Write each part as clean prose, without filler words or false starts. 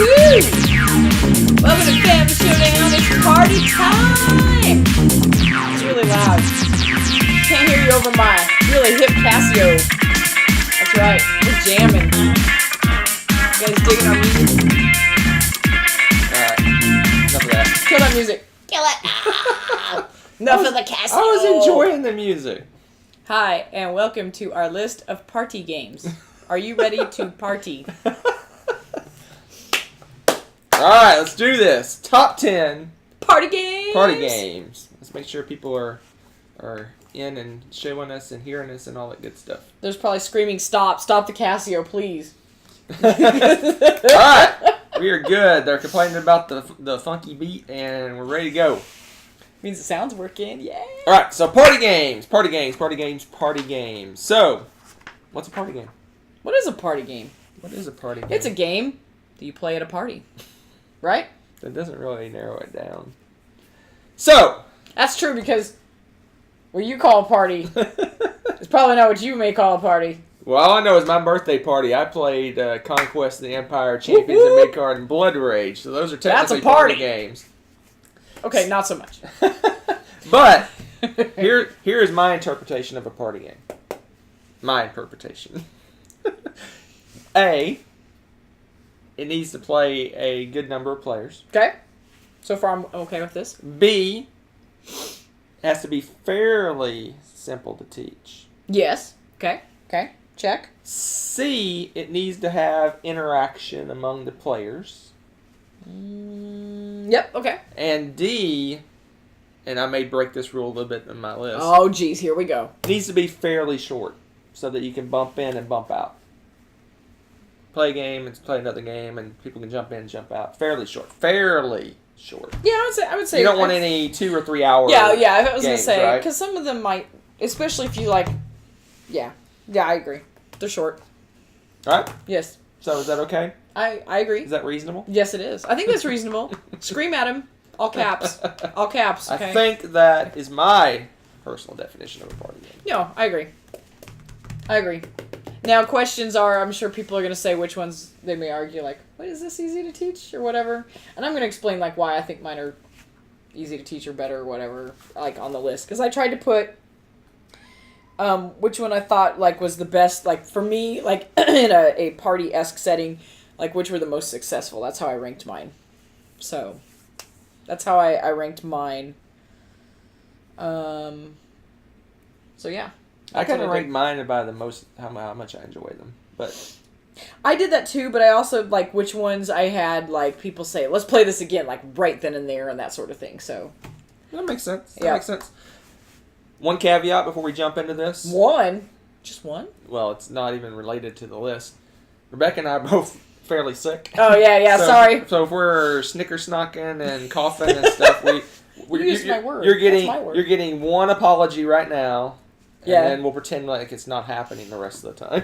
Welcome to Family Showdown. It's party time. It's really loud. Can't hear you over my really hip Casio. That's right. We're jamming. You guys digging our music? Alright. Enough of that. Kill that music. Kill it. Ah. Enough of the Casio. I was enjoying the music. Hi, and welcome to our list of party games. Are you ready to party? Alright, let's do this. Top 10 Party games. party games. Let's make sure people are in and showing us and hearing us and all that good stuff. There's probably screaming, stop the Casio, please. Alright, we are good. They're complaining about the funky beat and we're ready to go. Means the sound's working, yay! Alright, so party games. So, what's a party game? What is a party game? What is a party game? It's a game that you play at a party. Right? That doesn't really narrow it down. So, That's true because what you call a party is probably not what you may call a party. well, all I know is my birthday party. I played Conquest of the Empire, Champions of Midgard, and Blood Rage. So those are technically That's a party. games. Okay, not so much. But here is my interpretation of a party game. My interpretation. A, it needs to play a good number of players. Okay? So far I'm okay with this. B, it has to be fairly simple to teach. Yes. Okay. Check. C, it needs to have interaction among the players. Yep, okay. And D, and I may break this rule a little bit in my list, Oh, geez, here we go. needs to be fairly short so that you can bump in and bump out. Play a game and play another game and people can jump in and jump out. Fairly short. Yeah, I would say You don't want any 2 or 3 hour Yeah, I was games, gonna say, right? because some of them might, especially if you like, yeah, I agree. They're short. Right? Yes, So is that okay? I agree. Is that reasonable? Yes, it is. I think that's reasonable. Scream at him. All caps. All caps. Okay. I think that is my personal definition of a party game. No, I agree. Now, questions are, I'm sure people are going to say which ones they may argue, like, what, is this easy to teach or whatever? And I'm going to explain, like, why I think mine are easy to teach or better or whatever, like, on the list. Because I tried to put which one I thought, like, was the best, like, for me, like, in a party-esque setting, like, which were the most successful. That's how I ranked mine. So, that's how I ranked mine. So, yeah. I kind of rank rank mine by the most, how much I enjoy them. But I did that too, but I also, like, which ones I had, like, people say, let's play this again, like, right then and there and that sort of thing, so. that makes sense. Yeah. Makes sense. One caveat before we jump into this. One? Just one? Well, it's not even related to the list. Rebecca and I are both fairly sick. Oh, yeah, So- sorry. So if we're snicker-snocking and coughing and stuff, You used my word. You're getting That's my word. you're getting one apology right now, and Yeah. then we'll pretend like it's not happening the rest of the time.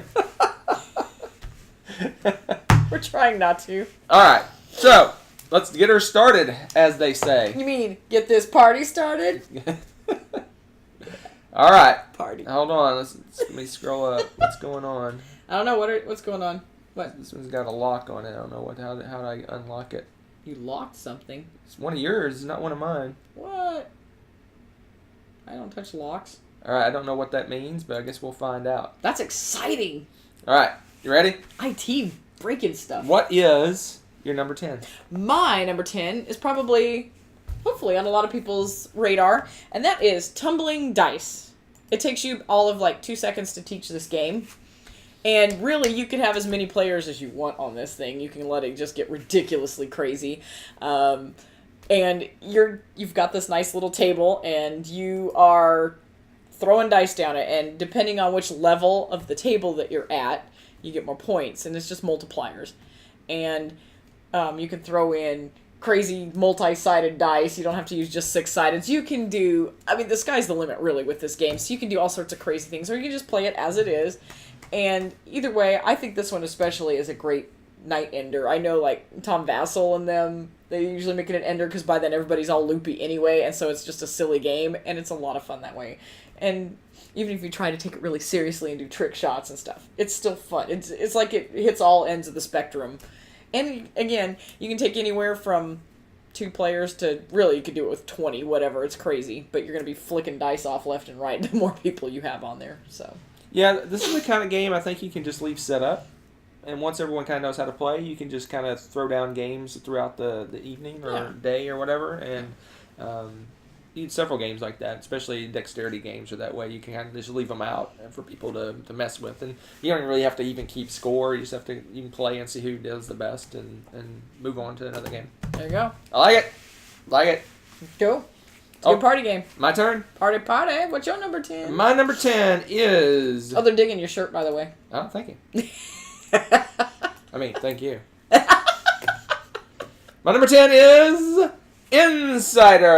We're trying not to. All right, so let's get her started, as they say. You mean, get this party started? All right, Party. hold on. Let me scroll up. What's going on? I don't know, what's going on? What? This one's got a lock on it. I don't know how do I unlock it. You locked something. It's one of yours, not one of mine. What? I don't touch locks. All right, I don't know what that means, but I guess we'll find out. That's exciting. All right, you ready? IT breaking stuff. What is your number 10? My number 10 is probably, hopefully, on a lot of people's radar, and that is Tumbling Dice. It takes you all of, like, 2 seconds to teach this game. And really, you can have as many players as you want on this thing. You can let it just get ridiculously crazy. And you've got this nice little table, and you are throwing dice down it. And depending on which level of the table that you're at, you get more points. And it's just multipliers. And you can throw in crazy multi-sided dice. You don't have to use just 6-sided. You can do, I mean, the sky's the limit, really, with this game. So you can do all sorts of crazy things, or you can just play it as it is. And either way, I think this one especially is a great night ender. I know, like, Tom Vassell and them, they usually make it an ender because by then everybody's all loopy anyway, and so it's just a silly game, and it's a lot of fun that way. And even if you try to take it really seriously and do trick shots and stuff, it's still fun. It's like it hits all ends of the spectrum. And again, you can take anywhere from 2 players to really you could do it with 20, whatever. It's crazy, but you're gonna be flicking dice off left and right the more people you have on there. So Yeah, this is the kind of game I think you can just leave set up. And once everyone kind of knows how to play, you can just kind of throw down games throughout the evening or Yeah. day or whatever. And you need several games like that, especially dexterity games, or that way you can kind of just leave them out for people to mess with. And you don't really have to even keep score. You just have to you can play and see who does the best and move on to another game. there you go. I like it. Like it. Go. It's a Oh. good party game. My turn. Party, party. What's your number 10? My number 10 is... Oh, they're digging your shirt, by the way. Oh, thank you. I mean, thank you. My number 10 is Insider.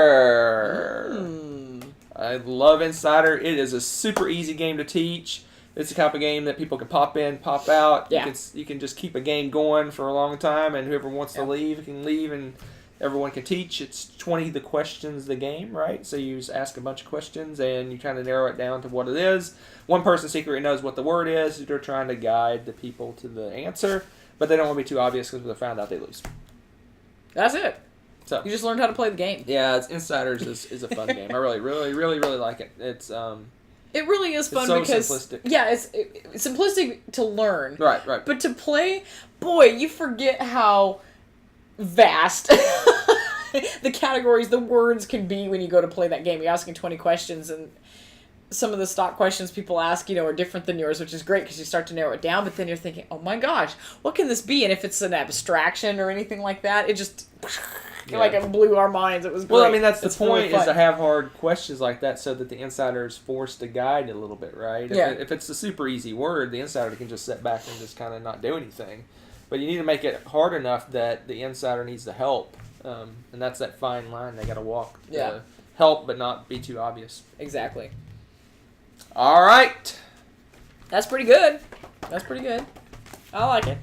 I love Insider. It is a super easy game to teach. It's the type of game that people can pop in, pop out. Yeah. You can just keep a game going for a long time, and whoever wants to leave can leave, and everyone can teach. It's 20 the questions the game, right? So you just ask a bunch of questions, and you kind of narrow it down to what it is. One person secretly knows what the word is. They're trying to guide the people to the answer, but they don't want to be too obvious because if they found out, they lose. That's it. So You just learned how to play the game. yeah, Insiders is a fun game. I really, really, really, really like it. It's It really is fun so because simplistic. yeah, it's simplistic to learn. right. But to play, boy, you forget how vast the categories, the words can be when you go to play that game. You're asking 20 questions, and some of the stock questions people ask, are different than yours, which is great because you start to narrow it down, but then you're thinking, oh my gosh, what can this be? And if it's an abstraction or anything like that, it just... it blew our minds. It was great. Well, I mean, that's the It's really point, is fun. to have hard questions like that so that the insider is forced to guide a little bit, right? Yeah. If it's a super easy word, the insider can just sit back and just kind of not do anything. But you need to make it hard enough that the insider needs to help. And that's that fine line they got to walk. To Yeah. help, but not be too obvious. Exactly. All right. That's pretty good. I like it.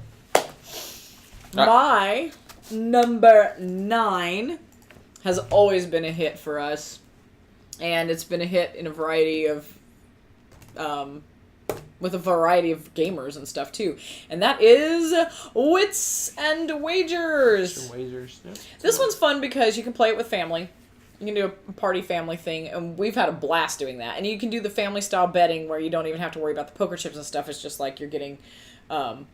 My number 9 has always been a hit for us. And it's been a hit in a variety of... with a variety of gamers and stuff, too. And that is Wits and Wagers. Wagers. Yep. This one's fun because you can play it with family. You can do a party family thing, and we've had a blast doing that. And you can do the family-style betting where you don't even have to worry about the poker chips and stuff. It's just like you're getting 1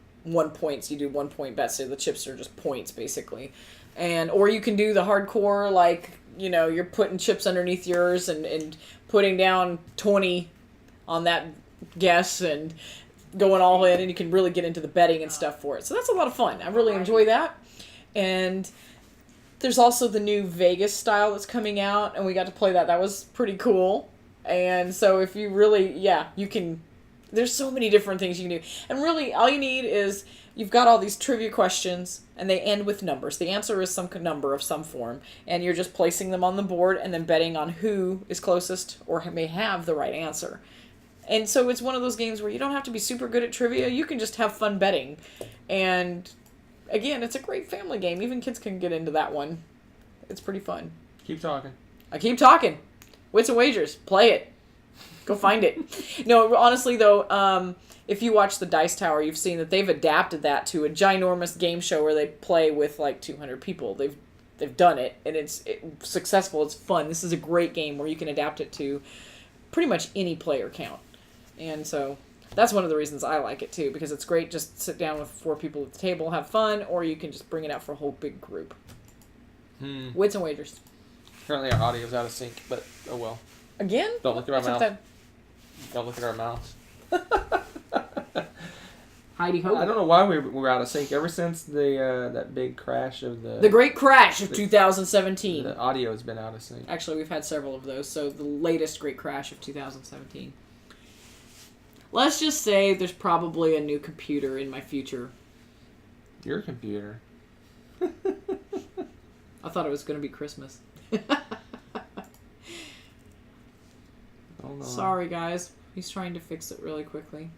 point. So you do 1 point bets, so the chips are just points, basically. Or you can do the hardcore, like, you're putting chips underneath yours and putting down 20 on that guess and going all in, and you can really get into the betting and stuff for it. So that's a lot of fun. I really enjoy that. And there's also the new Vegas style that's coming out, and we got to play that. That was pretty cool. And so if you really, you can, there's so many different things you can do. And really, all you need is, you've got all these trivia questions, and they end with numbers. The answer is some number of some form, and you're just placing them on the board and then betting on who is closest or may have the right answer. And so it's one of those games where you don't have to be super good at trivia. You can just have fun betting. And again, it's a great family game. Even kids can get into that one. It's pretty fun. Keep talking. I keep talking. Wits and Wagers. Play it. Go find it. No, honestly, though, if you watch the Dice Tower, you've seen that they've adapted that to a ginormous game show where they play with like 200 people. They've done it, and it's successful. It's fun. This is a great game where you can adapt it to pretty much any player count. And so that's one of the reasons I like it, too, because it's great just to sit down with 4 people at the table, have fun, or you can just bring it out for a whole big group. Wits and Wagers. Currently our audio's out of sync, but oh well. Again? Don't look at our What's mouth. up Don't look at our mouths. Heidi Ho. I don't know why we're out of sync. Ever since that big crash of The Great Crash of 2017. the audio has been out of sync. Actually, we've had several of those, so the latest Great Crash of 2017. Let's just say there's probably a new computer in my future. Your computer. I thought it was going to be Christmas. Hold on. Sorry, guys. He's trying to fix it really quickly.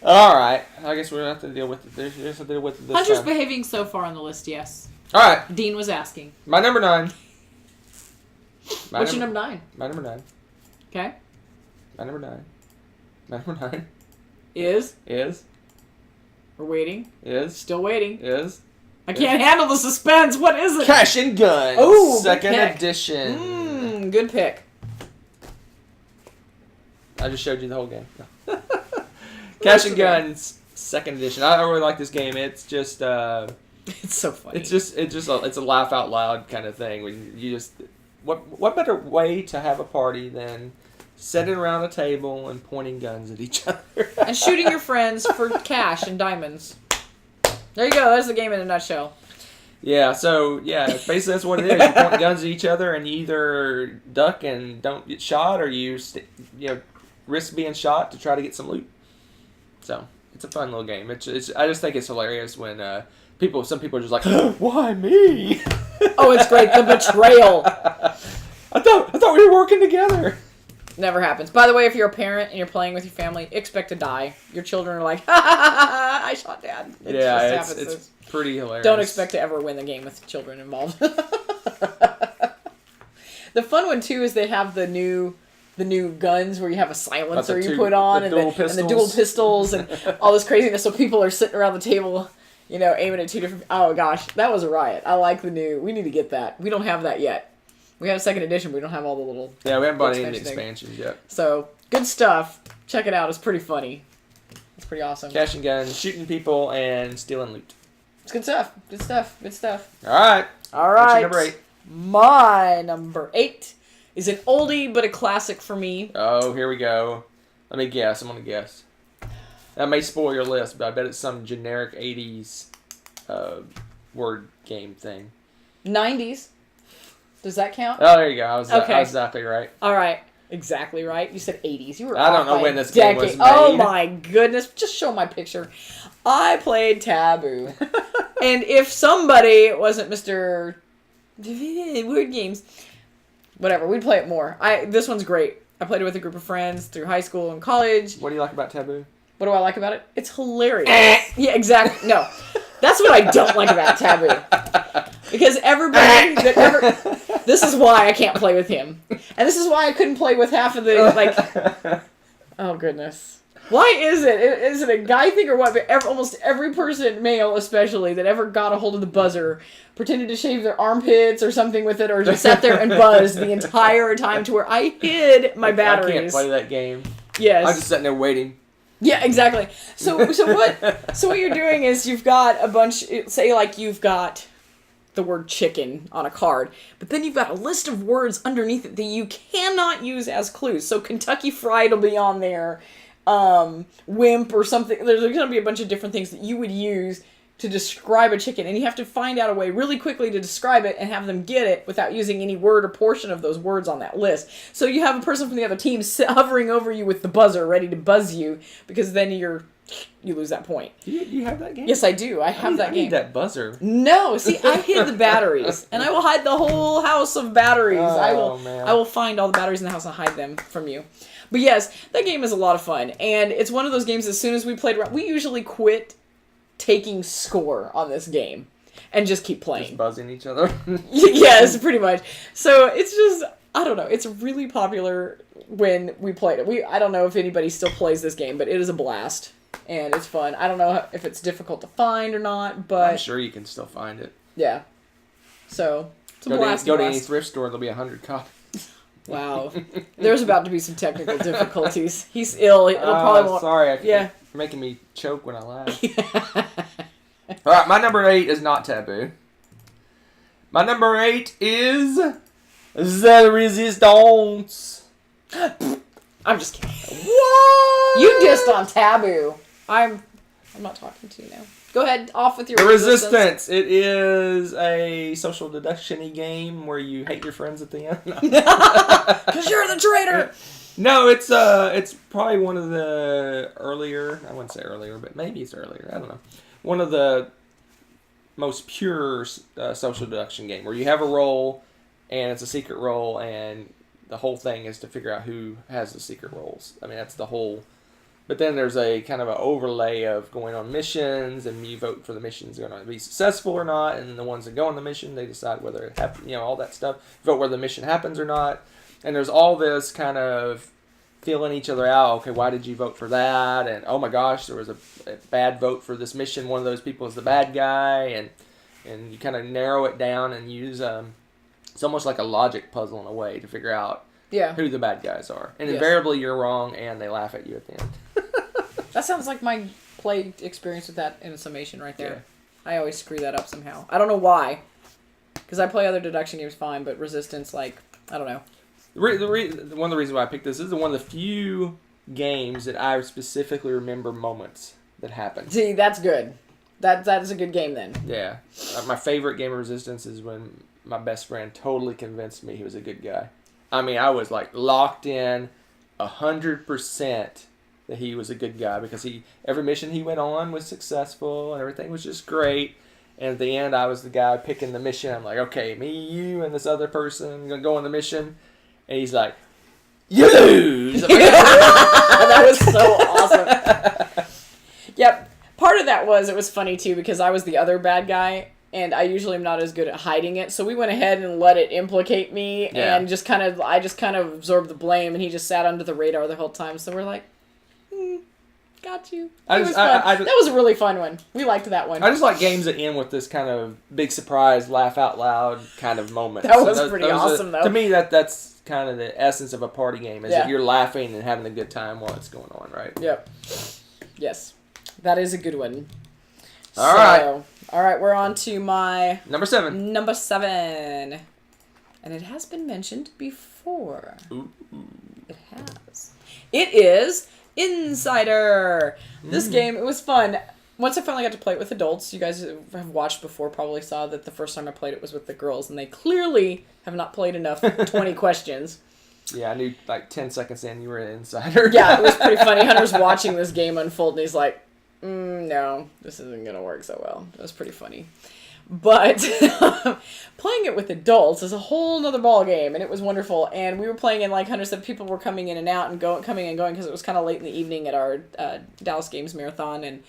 All right. I guess we're gonna have to deal with it. There's to deal with it this Hunter's time. behaving so far on the list, yes. All right. Dean was asking. My number 9. What's your number 9? My number 9. Okay. My number 9. My number 9 Is? is We're waiting. is Still waiting. I can't handle the suspense. What is it? Cash and Guns. Oh, second good pick. edition. Good pick. I just showed you the whole game. Cash and Guns, second edition. I really like this game. It's just it's so funny. it's a laugh out loud kind of thing. When you just what better way to have a party than sitting around a table and pointing guns at each other and shooting your friends for cash and diamonds. There you go. That's the game in a nutshell. Yeah. So basically that's what it is. You point guns at each other and you either duck and don't get shot, or you risk being shot to try to get some loot. So it's a fun little game. I just think it's hilarious when some people are just like, why me? Oh, it's great. The betrayal. I thought we were working together. Never happens. By the way, if you're a parent and you're playing with your family, expect to die. Your children are like, ha ha ha ha, I shot dad. It's pretty hilarious. Don't expect to ever win the game with children involved. The fun one too is they have the new guns where you have a silencer you put on and the dual pistols and all this craziness. So people are sitting around the table, aiming at two different. Oh gosh, that was a riot. I like the new. We need to get that. We don't have that yet. We have a second edition, but we don't have all the little. Yeah, we haven't bought any of the expansions yet. So good stuff. Check it out. It's pretty funny. It's pretty awesome. Cash and Guns, shooting people and stealing loot. It's good stuff. Good stuff. Good stuff. All right. What's your number 8? My number 8 is an oldie but a classic for me. Oh, here we go. Let me guess. I'm going to guess. That may spoil your list, but I bet it's some generic 80s word game thing. 90s. Does that count? Oh, there you go. I was okay. exactly right. All right. Exactly right. You said 80s. You were I don't know when this game was made. Oh, my goodness. Just show my picture. I played Taboo. And if somebody wasn't Mr. Weird Games, whatever, we'd play it more. This one's great. I played it with a group of friends through high school and college. What do you like about Taboo? What do I like about it? It's hilarious. Yeah, exactly. No. That's what I don't like about Taboo. Because everybody that ever... This is why I can't play with him. And this is why I couldn't play with half of the, Oh, goodness. Why is it? Is it a guy thing or what? But almost every person, male especially, that ever got a hold of the buzzer pretended to shave their armpits or something with it, or just sat there and buzzed the entire time to where I hid my batteries. I can't play that game. Yes. I'm just sitting there waiting. Yeah, exactly. So what you're doing is you've got a bunch, say like you've got the word chicken on a card, but then you've got a list of words underneath it that you cannot use as clues. So Kentucky Fried will be on there, wimp or something. There's going to be a bunch of different things that you would use to describe a chicken, and you have to find out a way really quickly to describe it and have them get it without using any word or portion of those words on that list. So you have a person from the other team hovering over you with the buzzer ready to buzz you, because then you lose that point. You have that game? Yes, I do. I have that game. I need that buzzer. No, see, I hid the batteries, and I will hide the whole house of batteries. Oh, man. I will find all the batteries in the house and hide them from you. But yes, that game is a lot of fun, and it's one of those games. As soon as we played around, we usually quit taking score on this game and just keep playing. Just buzzing each other. Yes, pretty much. So it's just, I don't know. It's really popular when we played it. I don't know if anybody still plays this game, but it is a blast. And it's fun. I don't know if it's difficult to find or not, but... I'm sure you can still find it. Yeah. So, it's a blast. Go to any thrift store, there'll be 100 copies. Wow. There's about to be some technical difficulties. He's ill. It'll probably won't... Sorry. You're making me choke when I laugh. All right, my number 8 is not Taboo. My number 8 is... The Resistance. I'm just kidding. What? You dissed on Taboo. I'm not talking to you now. Go ahead, off with your The Resistance. It is a social deduction-y game where you hate your friends at the end. Because you're the traitor! No, it's probably one of the earlier, I wouldn't say earlier, but maybe it's earlier, I don't know. One of the most pure social deduction game where you have a role and it's a secret role and the whole thing is to figure out who has the secret roles. I mean, that's the whole... But then there's a kind of an overlay of going on missions, and you vote for the missions are going to be successful or not, and then the ones that go on the mission, they decide whether it happens, all that stuff. Vote whether the mission happens or not. And there's all this kind of feeling each other out. Okay, why did you vote for that? And oh my gosh, there was a bad vote for this mission. One of those people is the bad guy, and you kind of narrow it down and use it's almost like a logic puzzle in a way to figure out who the bad guys are. And invariably you're wrong, and they laugh at you at the end. That sounds like my play experience with that in a summation right there. Yeah. I always screw that up somehow. I don't know why. Because I play other deduction games fine, but Resistance, like, I don't know. One of the reasons why I picked this is one of the few games that I specifically remember moments that happened. See, that's good. That is a good game then. Yeah. My favorite game of Resistance is when my best friend totally convinced me he was a good guy. I mean, I was like locked in 100% that he was a good guy because every mission he went on was successful and everything was just great. And at the end, I was the guy picking the mission. I'm like, okay, me, you, and this other person going to go on the mission. And he's like, you lose! That was so awesome. Yep. Part of that it was funny too because I was the other bad guy. And I usually am not as good at hiding it. So we went ahead and let it implicate me. And I just kind of absorbed the blame. And he just sat under the radar the whole time. So we're like, got you. It was fun. That was a really fun one. We liked that one. I just like games that end with this kind of big surprise, laugh out loud kind of moment. That was pretty awesome, though. To me, that's kind of the essence of a party game, is that you're laughing and having a good time while it's going on, right? Yep. Yes. That is a good one. All right. All right, we're on to my... Number 7. Number 7. And it has been mentioned before. Ooh. It has. It is Insider. This game, it was fun. Once I finally got to play it with adults, you guys have watched before probably saw that the first time I played it was with the girls, and they clearly have not played enough 20 questions. Yeah, I knew like 10 seconds in you were an insider. Yeah, it was pretty funny. Hunter's watching this game unfold, and he's like, no, this isn't going to work so well. It was pretty funny. But playing it with adults is a whole nother ball game, and it was wonderful. And we were playing, and like Hunter said, people were coming in and out and coming and going because it was kind of late in the evening at our Dallas Games Marathon, and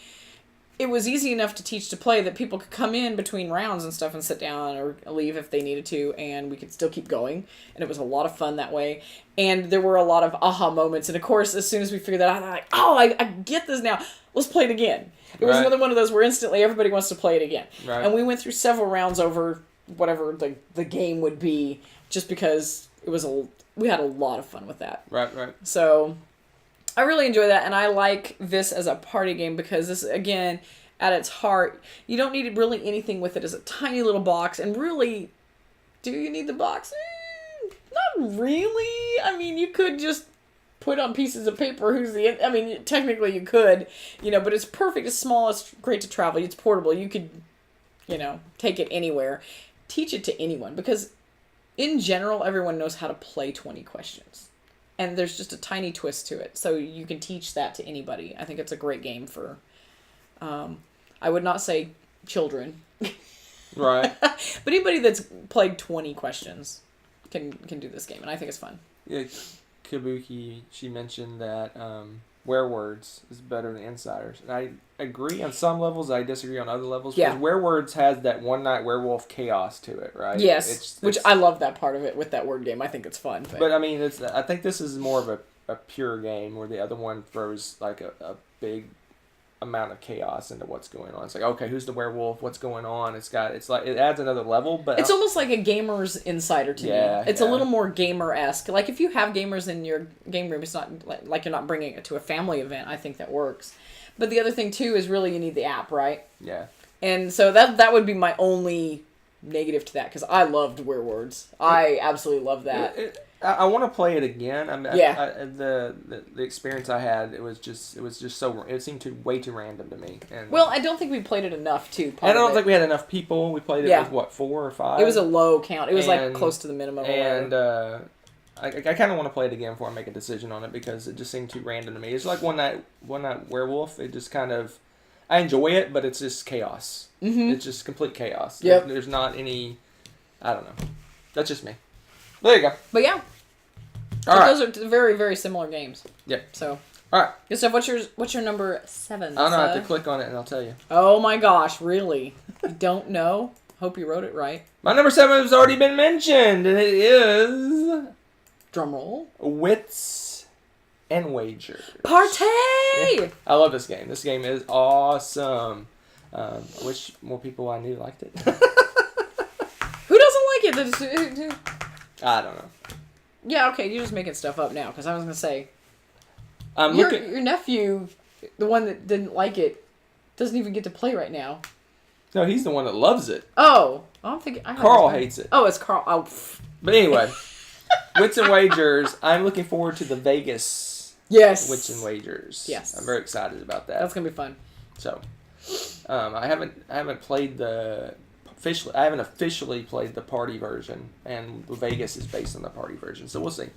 it was easy enough to teach to play that people could come in between rounds and stuff and sit down or leave if they needed to, and we could still keep going. And it was a lot of fun that way. And there were a lot of aha moments. And of course, as soon as we figured that out, I'm like, oh, I get this now. Let's play it again. It was another one of those where instantly everybody wants to play it again. Right. And we went through several rounds over whatever the game would be, just because we had a lot of fun with that. Right. So I really enjoy that, and I like this as a party game because this, again, at its heart, you don't need really anything with it. It's a tiny little box, and really, do you need the box? Not really. I mean, you could just put on pieces of paper technically you could, but it's perfect. It's small. It's great to travel. It's portable. You could, take it anywhere. Teach it to anyone because, in general, everyone knows how to play 20 questions. And there's just a tiny twist to it. So you can teach that to anybody. I think it's a great game for, I would not say children. Right. But anybody that's played 20 questions can do this game. And I think it's fun. Yeah, Kabuki, she mentioned that Werewords is better than Insiders. And I agree on some levels. I disagree on other levels. Yeah. Because Werewords has that one-night werewolf chaos to it, right? Yes, which I love that part of it with that word game. I think it's fun. But I mean, I think this is more of a pure game where the other one throws like a big amount of chaos into what's going on. It's like, okay, who's the werewolf? What's going on? It adds another level, but it's almost like a gamer's Insider to me. It's a little more gamer-esque. Like if you have gamers in your game room, it's not like you're not bringing it to a family event. I think that works. But the other thing too is really you need the app, right? Yeah. And so that would be my only negative to that because I loved Werewords. I absolutely love that. I want to play it again. I mean, the experience I had, it was just so, it seemed way too random to me. And well, I don't think we played it enough too. I don't think we had enough people. We played it with 4 or 5. It was a low count. It was like close to the minimum. And I kind of want to play it again before I make a decision on it because it just seemed too random to me. It's like one night werewolf. It just kind of, I enjoy it, but it's just chaos. Mm-hmm. It's just complete chaos. Yep. There's not any, I don't know. That's just me. There you go. But yeah. All right. Those are very, very similar games. Yeah. So. All right. Good stuff. What's your number 7? I don't know. I have to click on it and I'll tell you. Oh my gosh! Really? You don't know? Hope you wrote it right. My number 7 has already been mentioned, and it is drum roll. Wits and Wagers. Party! I love this game. This game is awesome. I wish more people I knew liked it. Who doesn't like it? I don't know. Yeah, okay, you're just making stuff up now, because I was going to say, I'm your looking. nephew, the one that didn't like it, doesn't even get to play right now. No, he's the one that loves it. Oh, I'm thinking. Carl hates it. Oh, it's Carl. Oh, But anyway, Wits and Wagers. I'm looking forward to the Vegas yes. Wits and Wagers. Yes. I'm very excited about that. That's gonna be fun. So, I haven't played I haven't officially played the party version, and Vegas is based on the party version. So we'll see.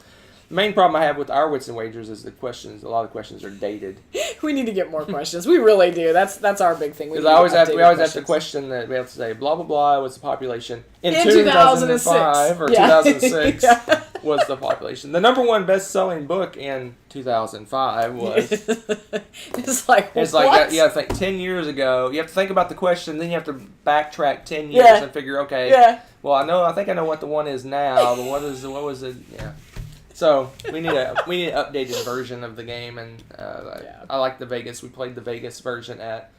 The main problem I have with our Wits and Wagers is the questions. A lot of the questions are dated. We need to get more questions. We really do. That's our big thing. Because we always have the question that we have to say blah blah blah. What's the population in 2005 or 2006? Yeah. Was the population. The number one best-selling book in 2005 was... It's like, what? You have to think 10 years ago. You have to think about the question, then you have to backtrack 10 years and figure, okay, well, I think I know what the one is now, but what was it? Yeah. So, we need an updated version of the game, and I like the Vegas. We played the Vegas version at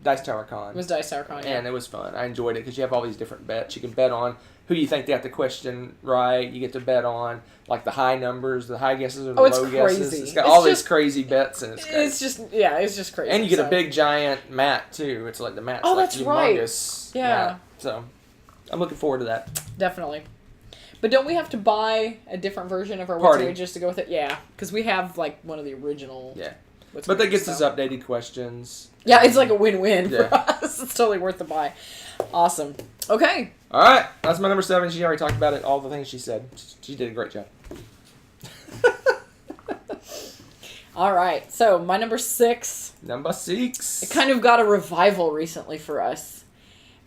Dice Tower Con. It was Dice Tower Con, And it was fun. I enjoyed it because you have all these different bets. You can bet on who you think got the question right. You get to bet on like the high numbers, the high guesses or the low guesses. It's got all these crazy bets, and it's just crazy. And you get a big giant mat too. It's like the mat's like that's humongous. Right. Yeah. Mat. So I'm looking forward to that. Definitely. But don't we have to buy a different version of our Wits and Wagers to go with it? Yeah, because we have like one of the original. Yeah. But that gets us updated questions. Yeah, it's like a win-win for us. It's totally worth the buy. Awesome. Okay. All right. That's my number 7. She already talked about it, all the things she said. She did a great job. All right. So, my number 6. Number 6. It kind of got a revival recently for us.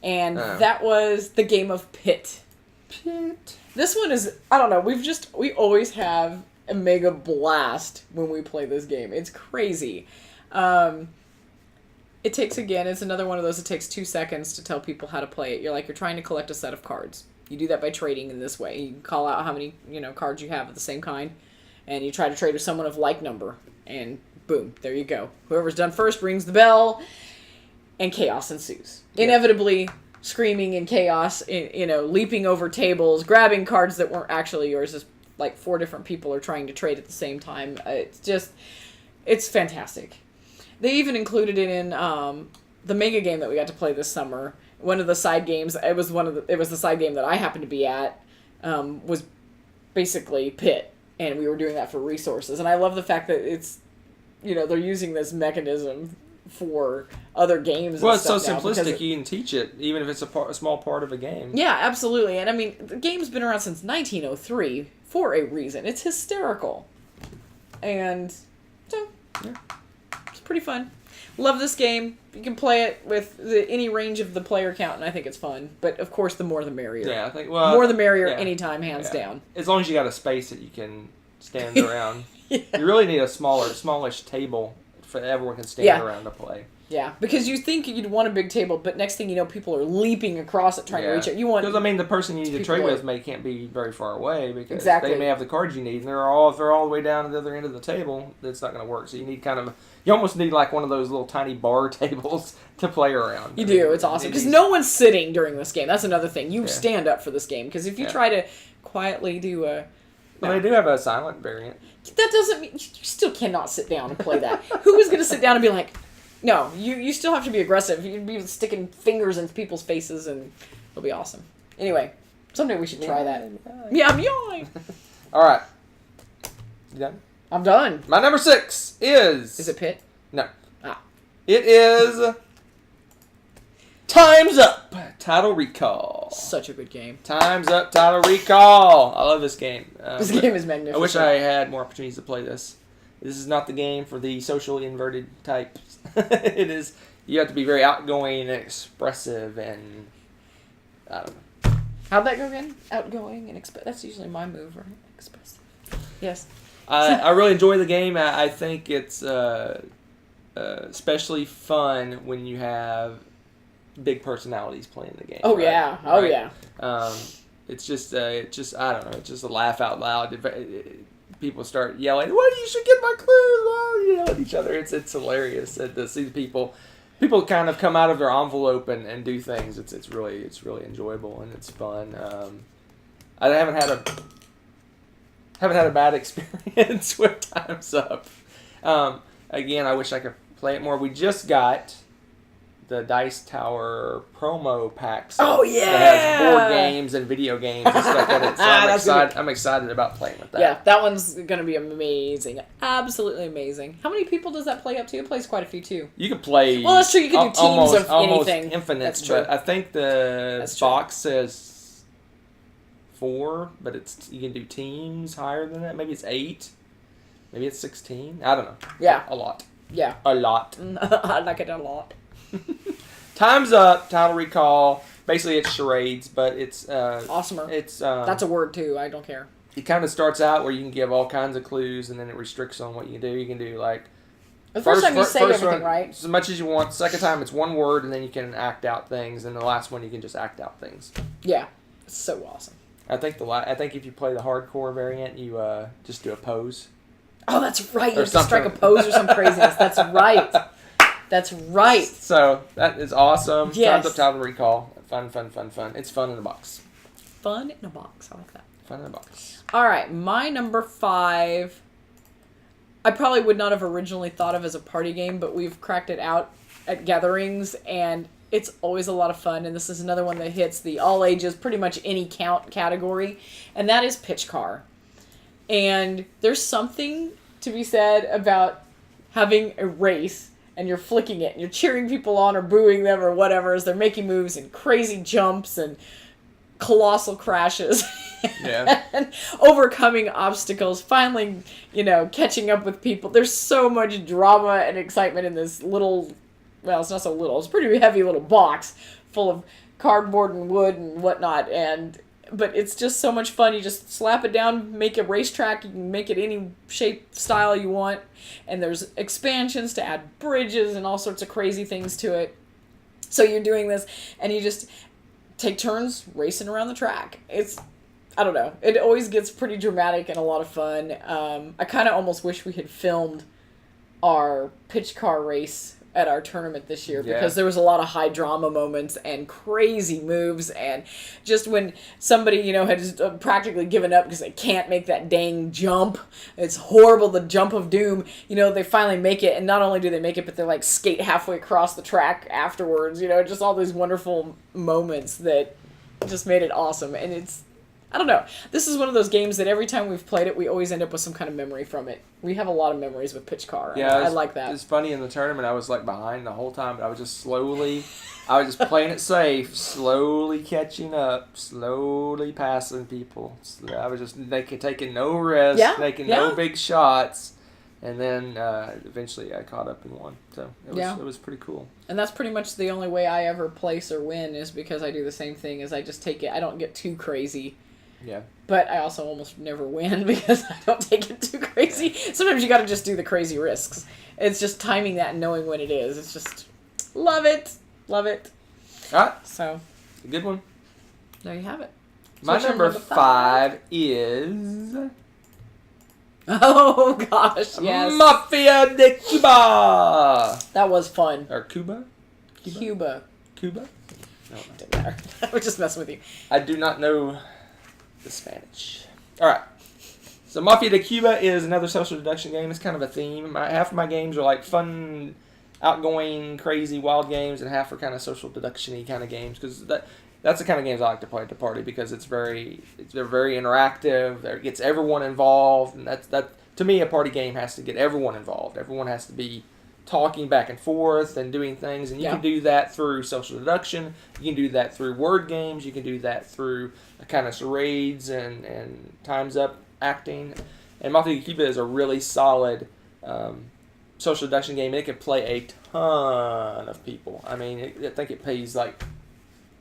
And that was the game of Pit. Pit. This one is, I don't know, we always have a mega blast when we play this game. It's crazy. It's another one of those, it takes 2 seconds to tell people how to play it. You're trying to collect a set of cards. You do that by trading in this way. You call out how many, cards you have of the same kind, and you try to trade with someone of like number, and boom, there you go. Whoever's done first rings the bell, and chaos ensues. Yeah. Inevitably, screaming in chaos, leaping over tables, grabbing cards that weren't actually yours, as like 4 different people are trying to trade at the same time. It's fantastic. They even included it in the mega game that we got to play this summer. One of the side games, it was the side game that I happened to be at, was basically Pit, and we were doing that for resources. And I love the fact that it's, they're using this mechanism for other games. Well, it's so simplistic you can teach it, even if it's a small part of a game. Yeah, absolutely. And I mean, the game's been around since 1903 for a reason. It's hysterical. And so, yeah. It's pretty fun. Love this game. You can play it with any range of the player count, and I think it's fun. But, of course, the more the merrier. Yeah, I think, more the merrier anytime, hands down. As long as you got a space that you can stand around. You really need a smallish table for everyone can stand around to play. Yeah, because you think you'd want a big table, but next thing you know, people are leaping across it trying to reach it. Because the person you need to trade with can't be very far away because they may have the cards you need, and if they're all the way down to the other end of the table, it's not going to work. So you need you almost need like one of those little tiny bar tables to play around. You do. It's awesome because no one's sitting during this game. That's another thing. You stand up for this game because if you try to quietly do a. Well, they do have a silent variant. That doesn't mean you still cannot sit down and play that. Who is going to sit down and be like? No, you still have to be aggressive. You'd be sticking fingers in people's faces, and it'll be awesome. Anyway, someday we should try that. Yeah, I'm yawning. All right. You done? I'm done. My number 6 is... Is it Pit? No. Ah. It is... Time's Up! Total Recall. Such a good game. Time's Up! Total Recall. I love this game. This game is magnificent. I wish I had more opportunities to play this. This is not the game for the socially inverted types. It is. You have to be very outgoing and expressive, and I don't know. How'd that go again? Outgoing and expressive. That's usually my move, right? Expressive. Yes. I really enjoy the game. I think it's especially fun when you have big personalities playing the game. Oh right? Yeah. Oh right? Yeah. It's just I don't know. It's just a laugh out loud. people start yelling, "What? You should get my clues!" Oh, you yell at each other. It's hilarious to see the people kind of come out of their envelope and do things. It's really enjoyable and it's fun. I haven't had a bad experience with Time's Up. Again, I wish I could play it more. We just got the Dice Tower promo packs. Oh yeah, that has board games and video games and stuff in it. So I'm excited about playing with that. Yeah, that one's gonna be amazing, absolutely amazing. How many people does that play up to? It plays quite a few too. You could play. Well, that's true. You could do teams of almost anything. Infinite, That's true. but I think the box says 4, but you can do teams higher than that. Maybe it's 8. Maybe it's 16. I don't know. Yeah, a lot. Yeah, a lot. I like it a lot. Time's Up, Total Recall. Basically, it's charades, but it's awesomer. It's that's a word too. I don't care. It kind of starts out where you can give all kinds of clues, and then it restricts on what you can do. You can do like the first time you say everything right, as much as you want. Second time, it's one word, and then you can act out things. And the last one, you can just act out things. Yeah, it's so awesome. I think if you play the hardcore variant, you just do a pose. Oh, that's right. You have to strike a pose or some craziness. That's right. That's right. So that is awesome. Yes. Time's Up, Total Recall. Fun. It's fun in a box. Fun in a box. I like that. Fun in a box. All right, my number 5. I probably would not have originally thought of as a party game, but we've cracked it out at gatherings, and it's always a lot of fun. And this is another one that hits the all ages, pretty much any count category, and that is Pitch Car. And there's something to be said about having a race and you're flicking it and you're cheering people on or booing them or whatever as they're making moves and crazy jumps and colossal crashes. Yeah. And overcoming obstacles, finally, catching up with people. There's so much drama and excitement in this little, well, it's not so little, it's a pretty heavy little box full of cardboard and wood and whatnot, but it's just so much fun. You just slap it down, make a racetrack. You can make it any shape, style you want. And there's expansions to add bridges and all sorts of crazy things to it. So you're doing this, and you just take turns racing around the track. I don't know. It always gets pretty dramatic and a lot of fun. I kind of almost wish we had filmed our pitch car race at our tournament this year because there was a lot of high drama moments and crazy moves, and just when somebody has practically given up because they can't make that dang jump, it's horrible, the jump of doom, they finally make it, and not only do they make it, but they like skate halfway across the track afterwards, just all these wonderful moments that just made it awesome. And I don't know. This is one of those games that every time we've played it, we always end up with some kind of memory from it. We have a lot of memories with Pitch Car. Yeah, I like that. It's funny, in the tournament, I was like behind the whole time, but I was just playing it safe, slowly catching up, slowly passing people. I was just taking no risks, taking no big shots, and then eventually I caught up and won. So it was pretty cool. And that's pretty much the only way I ever place or win is because I do the same thing, is I just take it. I don't get too crazy. Yeah. But I also almost never win because I don't take it too crazy. Sometimes you got to just do the crazy risks. It's just timing that and knowing when it is. It's just, love it. Love it. All right. So. A good one. There you have it. So my number 5 is... Oh, gosh, yes. Mafia de Cuba. That was fun. Or Cuba? Cuba. Cuba? No, it didn't matter. We're just messing with you. I do not know the Spanish. Alright. So Mafia de Cuba is another social deduction game. It's kind of a theme. Half of my games are like fun, outgoing, crazy, wild games, and half are kind of social deduction-y kind of games. Because that's the kind of games I like to play at the party, because they're very interactive. It gets everyone involved, and that to me, a party game has to get everyone involved. Everyone has to be talking back and forth and doing things, and you can do that through social deduction. You can do that through word games. You can do that through kind of charades and Time's Up acting. And Mafia de Cuba is a really solid social deduction game. It can play a ton of people. I mean, I think it plays like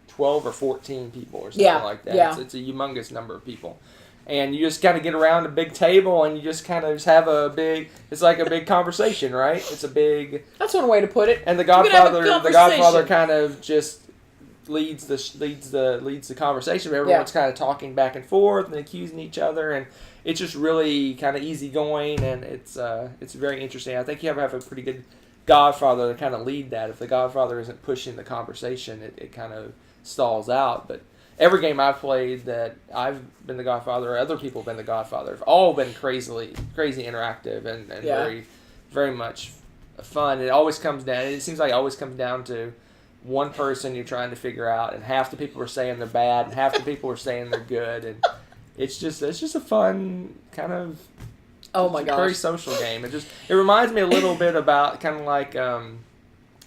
12 or 14 people or something like that. Yeah. It's a humongous number of people. And you just kind of get around a big table and you just kind of have it's like a big conversation, right? It's a big... That's one way to put it. And the Godfather kind of just leads the conversation. Everyone's kind of talking back and forth and accusing each other, and it's just really kind of easygoing, and it's very interesting. I think you have a pretty good godfather to kind of lead that. If the godfather isn't pushing the conversation, it kind of stalls out. But every game I've played that I've been the godfather, or other people have been the godfather, have all been crazy interactive and very, very much fun. It always comes down. It seems like it always comes down to one person you're trying to figure out, and half the people are saying they're bad, and half the people are saying they're good, and it's just a fun kind of very social game. It reminds me a little bit about kind of like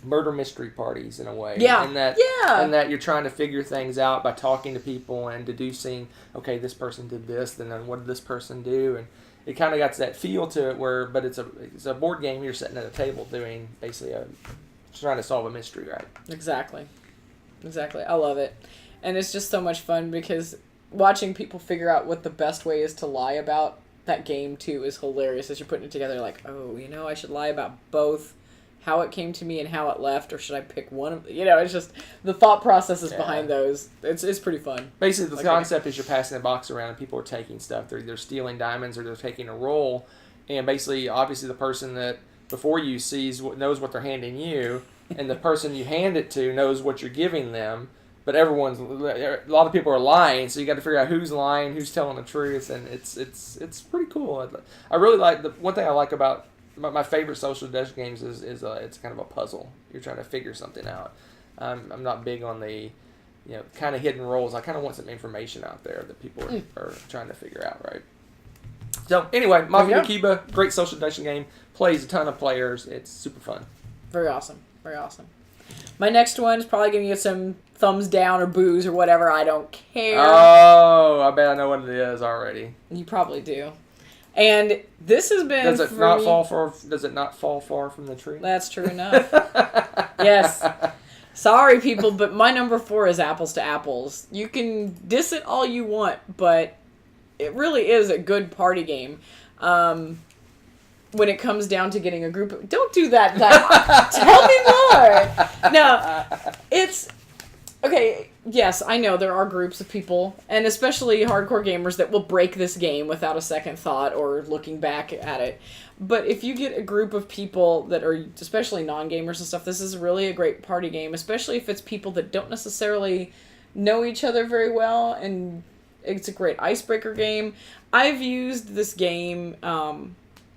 murder mystery parties in a way. And that you're trying to figure things out by talking to people and deducing, okay, this person did this, then what did this person do, and it kind of got that feel to it but it's a board game. You're sitting at a table doing basically trying to solve a mystery, right? Exactly. I love it. And it's just so much fun because watching people figure out what the best way is to lie about that game too is hilarious as you're putting it together. Like, oh, I should lie about both how it came to me and how it left, or should I pick one of it's just the thought processes behind those. It's pretty fun. Basically, the concept is you're passing a box around and people are taking stuff. They're either stealing diamonds or they're taking a roll, and basically, obviously, the person that before you knows what they're handing you, and the person you hand it to knows what you're giving them. But a lot of people are lying, so you got to figure out who's lying, who's telling the truth, and it's pretty cool. I really like one thing I like about my favorite social deduction games is it's kind of a puzzle. You're trying to figure something out. I'm not big on the kind of hidden roles. I kind of want some information out there that people are trying to figure out, right? So anyway, Mafia no Kiba, great social deduction game. Plays a ton of players. It's super fun. Very awesome. My next one is probably going to get some thumbs down or boos or whatever. I don't care. Oh, I bet I know what it is already. You probably do. And this has been. Does it not fall far from the tree? That's true enough. Yes. Sorry, people, but my number 4 is Apples to Apples. You can diss it all you want, but it really is a good party game. When it comes down to getting a group of... Don't do that. Tell me more. No, it's... Okay, yes, I know there are groups of people, and especially hardcore gamers, that will break this game without a second thought or looking back at it. But if you get a group of people that are, especially non-gamers and stuff, this is really a great party game, especially if it's people that don't necessarily know each other very well, and it's a great icebreaker game. I've used this game...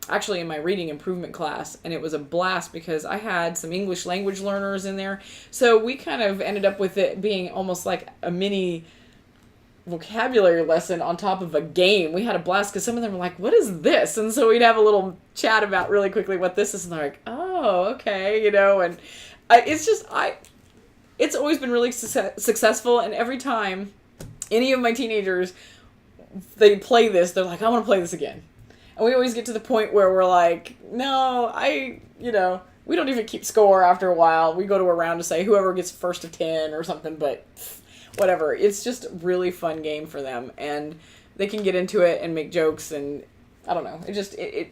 actually in my reading improvement class, and it was a blast because I had some English language learners in there, so we kind of ended up with it being almost like a mini vocabulary lesson on top of a game. We had a blast because some of them were like, what is this? And so we'd have a little chat about really quickly what this is, and they're like, oh, okay, and it's always been really successful, and every time any of my teenagers, they play this, they're like, I want to play this again. And we always get to the point where we're like, no, we don't even keep score after a while. We go to a round to say whoever gets first of 10 or something, but whatever. It's just a really fun game for them. And they can get into it and make jokes, and I don't know.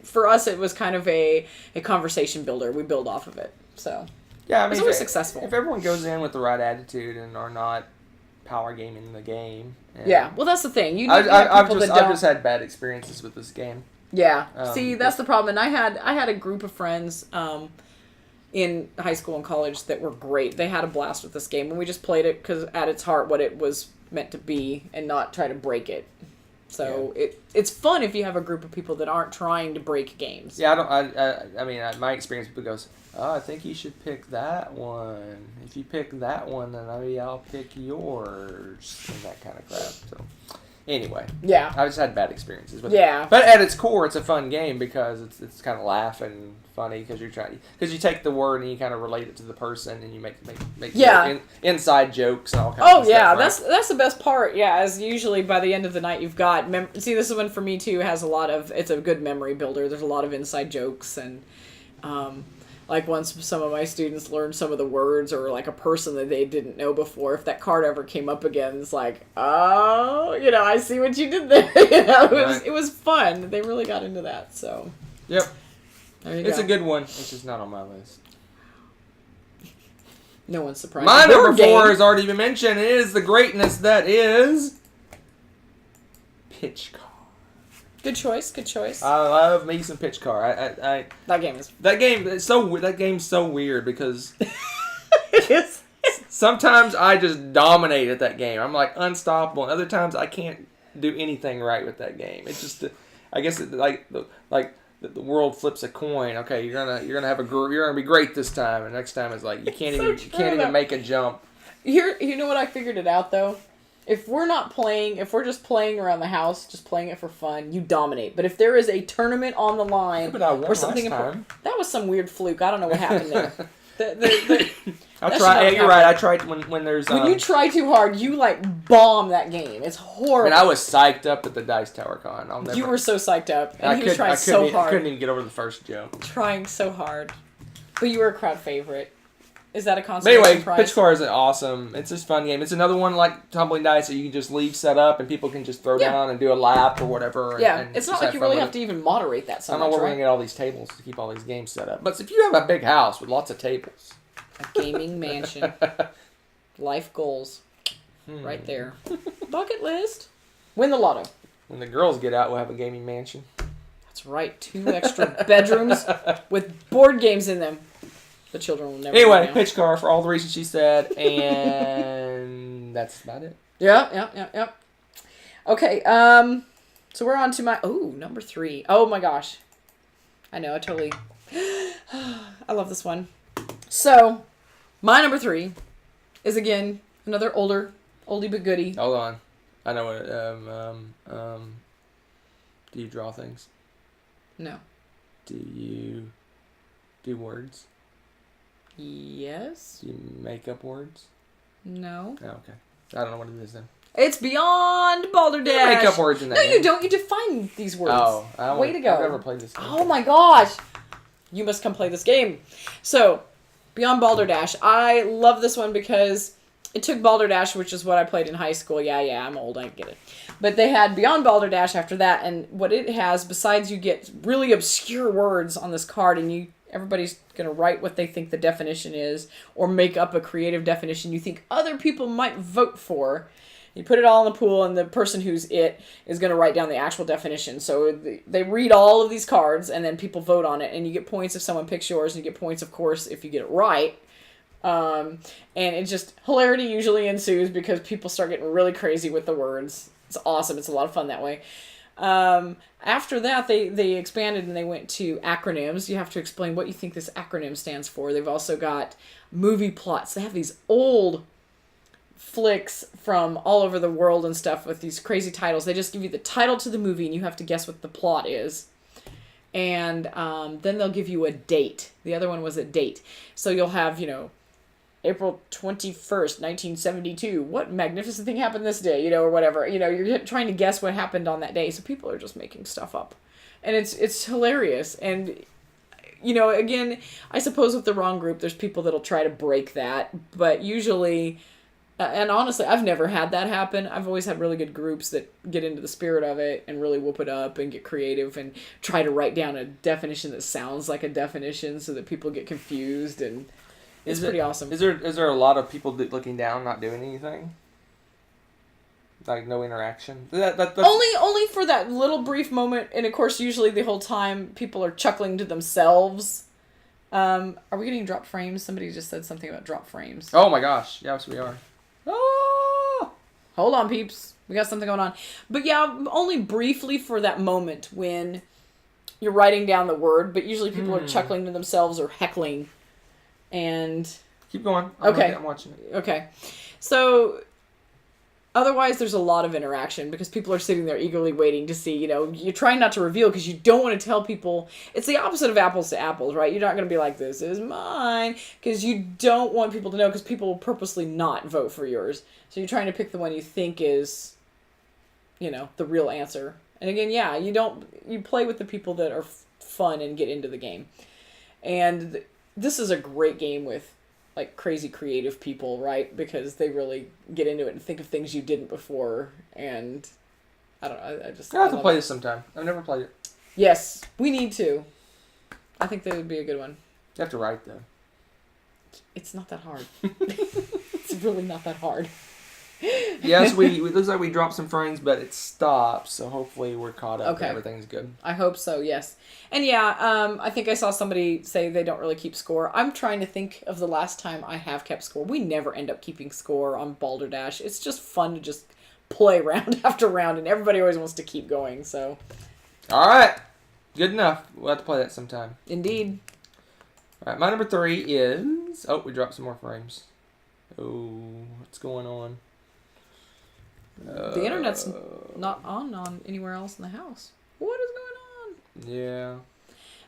For us, it was kind of a conversation builder. We build off of it. So, yeah, I mean, it's always successful. If everyone goes in with the right attitude and are not power gaming the game. Yeah, well, that's the thing. I've just had bad experiences with this game. Yeah. See, that's the problem. And I had a group of friends in high school and college that were great. They had a blast with this game, and we just played it because at its heart what it was meant to be, and not try to break it. So it's fun if you have a group of people that aren't trying to break games. Yeah, I mean, my experience, people goes, oh, I think you should pick that one. If you pick that one, then maybe I'll pick yours, and that kind of crap. So. Anyway, I just had bad experiences with it. But at its core, it's a fun game because it's kind of laughing, funny because you take the word and you kind of relate it to the person, and you make inside jokes and all kinds of stuff. Oh yeah, right? That's the best part. Yeah, as usually by the end of the night you've got see, this one for me too has it's a good memory builder. There's a lot of inside jokes, and like once some of my students learned some of the words or like a person that they didn't know before, if that card ever came up again, it's like, oh, I see what you did there. It was fun. They really got into that. So, yep, it's a good one. It's just not on my list. No one's surprised. My Board number 4 game. has already been mentioned. It is the greatness that is Pitch Car. Good choice. Good choice. I love me some Pitch Car. That game is. That game's so weird because It is. sometimes I just dominate at that game. I'm like unstoppable, and other times I can't do anything right with that game. It's just, I guess, the world flips a coin. Okay, you're gonna have you're gonna be great this time, and next time it's like you can't even make a jump. Here, you know what? I figured it out though. If we're just playing around the house, just playing it for fun, you dominate. But if there is a tournament on the line, But I won or something last important, time. that was some weird fluke. I don't know what happened there. I'll That try. Yeah, should you're not right. I happen. tried when there's. When you try too hard, you like bomb that game. It's horrible. And I was psyched up at the Dice Tower Con. I'll never. You were so psyched up, and he was trying I so hard, couldn't even get over the first joke. trying so hard. But you were a crowd favorite. Is that a But consolation anyway, prize? Pitch Car is awesome. It's just a fun game. It's another one like Tumbling Dice that you can just leave set up and people can just throw Yeah. down and do a lap or whatever. Yeah, and it's just not like you fun really with have it. to even moderate that so I don't know much, where we're right? gonna get all these tables to keep all these games set up. But if you have a big house with lots of tables, A gaming mansion. Life goals. Right there. Bucket list. Win the lotto. when the girls get out, we'll have a gaming mansion. That's right. 2 extra bedrooms with board games in them. The children will never Anyway, know. Pitch Car for all the reasons she said, and that's about it. Yeah. Okay, so we're on to my number 3. Oh my gosh. I know, I totally I love this one. So, my number 3 is again another oldie but goodie. Hold on, I know what. Do you draw things? No. Do you do words? Yes. Do you make up words? No. Oh, okay. I don't know what it is then. It's Beyond Balderdash. You make up words in that No, game. you don't. You define these words. Oh, Way to go. I've never played this game. Oh my gosh. You must come play this game. So, Beyond Balderdash. I love this one because it took Balderdash, which is what I played in high school. Yeah, I'm old. I get it. But they had Beyond Balderdash after that. And what it has, besides you get really obscure words on this card and everybody's going to write what they think the definition is or make up a creative definition you think other people might vote for. You put it all in the pool, and the person who's it is going to write down the actual definition. So they read all of these cards, and then people vote on it, and you get points if someone picks yours, and you get points, of course, if you get it right. And it just, hilarity usually ensues because people start getting really crazy with the words. It's awesome. It's a lot of fun that way. After that, they expanded and they went to acronyms. You have to explain what you think this acronym stands for. They've also got movie plots. They have these old flicks from all over the world and stuff with these crazy titles. They just give you the title to the movie and you have to guess what the plot is. And then they'll give you a date. The other one was a date. So you'll have, April 21st, 1972. What magnificent thing happened this day, or whatever. You're trying to guess what happened on that day. So people are just making stuff up. And it's hilarious. And, again, I suppose with the wrong group, there's people that'll try to break that. But usually, and honestly, I've never had that happen. I've always had really good groups that get into the spirit of it and really whoop it up and get creative and try to write down a definition that sounds like a definition so that people get confused, and it's pretty awesome. Is there a lot of people looking down, not doing anything? Like no interaction? That's... Only for that little brief moment, and of course usually the whole time people are chuckling to themselves. Are we getting drop frames? Somebody just said something about drop frames. Oh my gosh, yes we are. Oh, hold on, peeps. We got something going on. But yeah, only briefly for that moment when you're writing down the word, but usually people are chuckling to themselves or heckling. And Keep going. Okay. I'm watching it. Okay. So otherwise there's a lot of interaction because people are sitting there eagerly waiting to see, you're trying not to reveal because you don't want to tell people. It's the opposite of apples to apples, right? You're not going to be like, this is mine, because you don't want people to know because people will purposely not vote for yours. So you're trying to pick the one you think is, the real answer. And again, yeah, you play with the people that are fun and get into the game. And this is a great game with crazy creative people, right? Because they really get into it and think of things you didn't before. And I don't know. I have to play this sometime. I've never played it. Yes, we need to. I think that would be a good one. You have to write though. It's not that hard. It's really not that hard. Yes, we it looks like we dropped some frames, but it stopped. So hopefully we're caught up. Okay. And everything's good. I hope so, yes. And yeah, I think I saw somebody say they don't really keep score. I'm trying to think of the last time I have kept score. We never end up keeping score on Balderdash. It's just fun to just play round after round, and everybody always wants to keep going, so. All right. Good enough. We'll have to play that sometime. Indeed. All right, my number 3 is... Oh, we dropped some more frames. Oh, what's going on? The internet's not on anywhere else in the house. What is going on? Yeah.